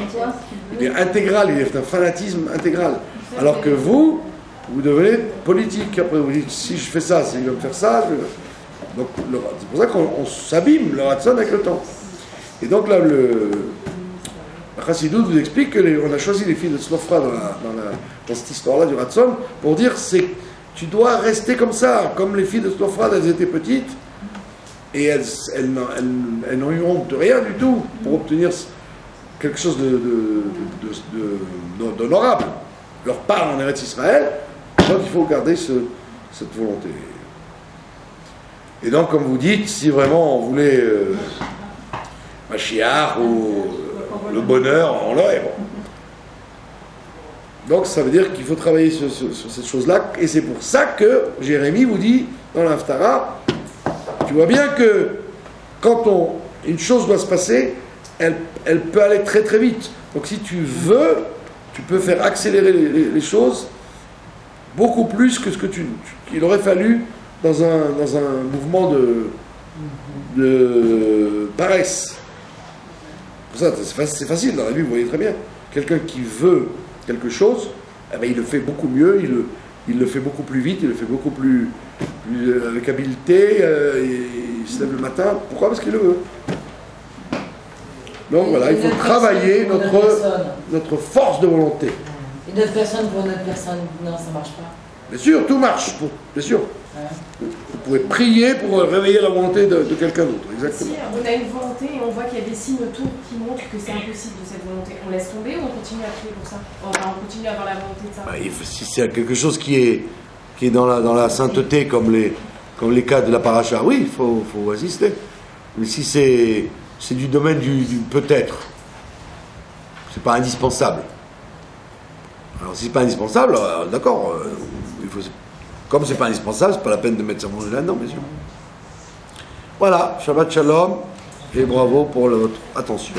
Il est intégral, il est un fanatisme intégral. Alors que vous devenez politique. Après, vous dites, si je fais ça, c'est il va me faire ça. Donc, c'est pour ça qu'on s'abîme le ratson avec le temps. Et donc là, la Chassidut vous explique qu'on a choisi les filles de Tzlofra dans cette histoire-là du ratson pour dire, tu dois rester comme ça, comme les filles de Tzlofra, elles étaient petites, et elles n'ont eu honte de rien du tout pour obtenir quelque chose d'honorable. Leur part en Eretz Israël, donc il faut garder cette volonté. Et donc, comme vous dites, si vraiment on voulait Mashiach ou le bonheur, on l'aurait. Bon. Donc ça veut dire qu'il faut travailler sur cette chose-là, et c'est pour ça que Jérémie vous dit dans l'Haftara, tu vois bien que quand une chose doit se passer, elle peut aller très très vite. Donc si tu veux, tu peux faire accélérer les choses beaucoup plus que ce que qu'il aurait fallu dans un mouvement de paresse. Pour ça, c'est facile dans la vie, vous voyez très bien. Quelqu'un qui veut quelque chose, eh bien, il le fait beaucoup mieux, il le fait beaucoup plus vite, il le fait beaucoup plus avec habileté, il se lève le matin. Pourquoi? Parce qu'il le veut. Donc voilà, il faut travailler notre force de volonté. Une autre personne pour une autre personne, non, ça marche pas. Bien sûr, tout marche, bien sûr. Ouais. Vous pouvez prier pour réveiller la volonté de quelqu'un d'autre, exactement. Si on a une volonté et on voit qu'il y a des signes autour qui montrent que c'est impossible de cette volonté, on laisse tomber ou on continue à prier pour ça? Enfin, on continue à avoir la volonté de ça. Si c'est quelque chose qui est dans la sainteté, comme les cas de la paracha, oui, il faut assister. Mais si c'est du domaine du peut-être, c'est pas indispensable. Alors si c'est pas indispensable, d'accord, comme c'est pas indispensable, c'est pas la peine de mettre sa manger là-dedans, bien sûr. Voilà, Shabbat Shalom, et bravo pour votre attention.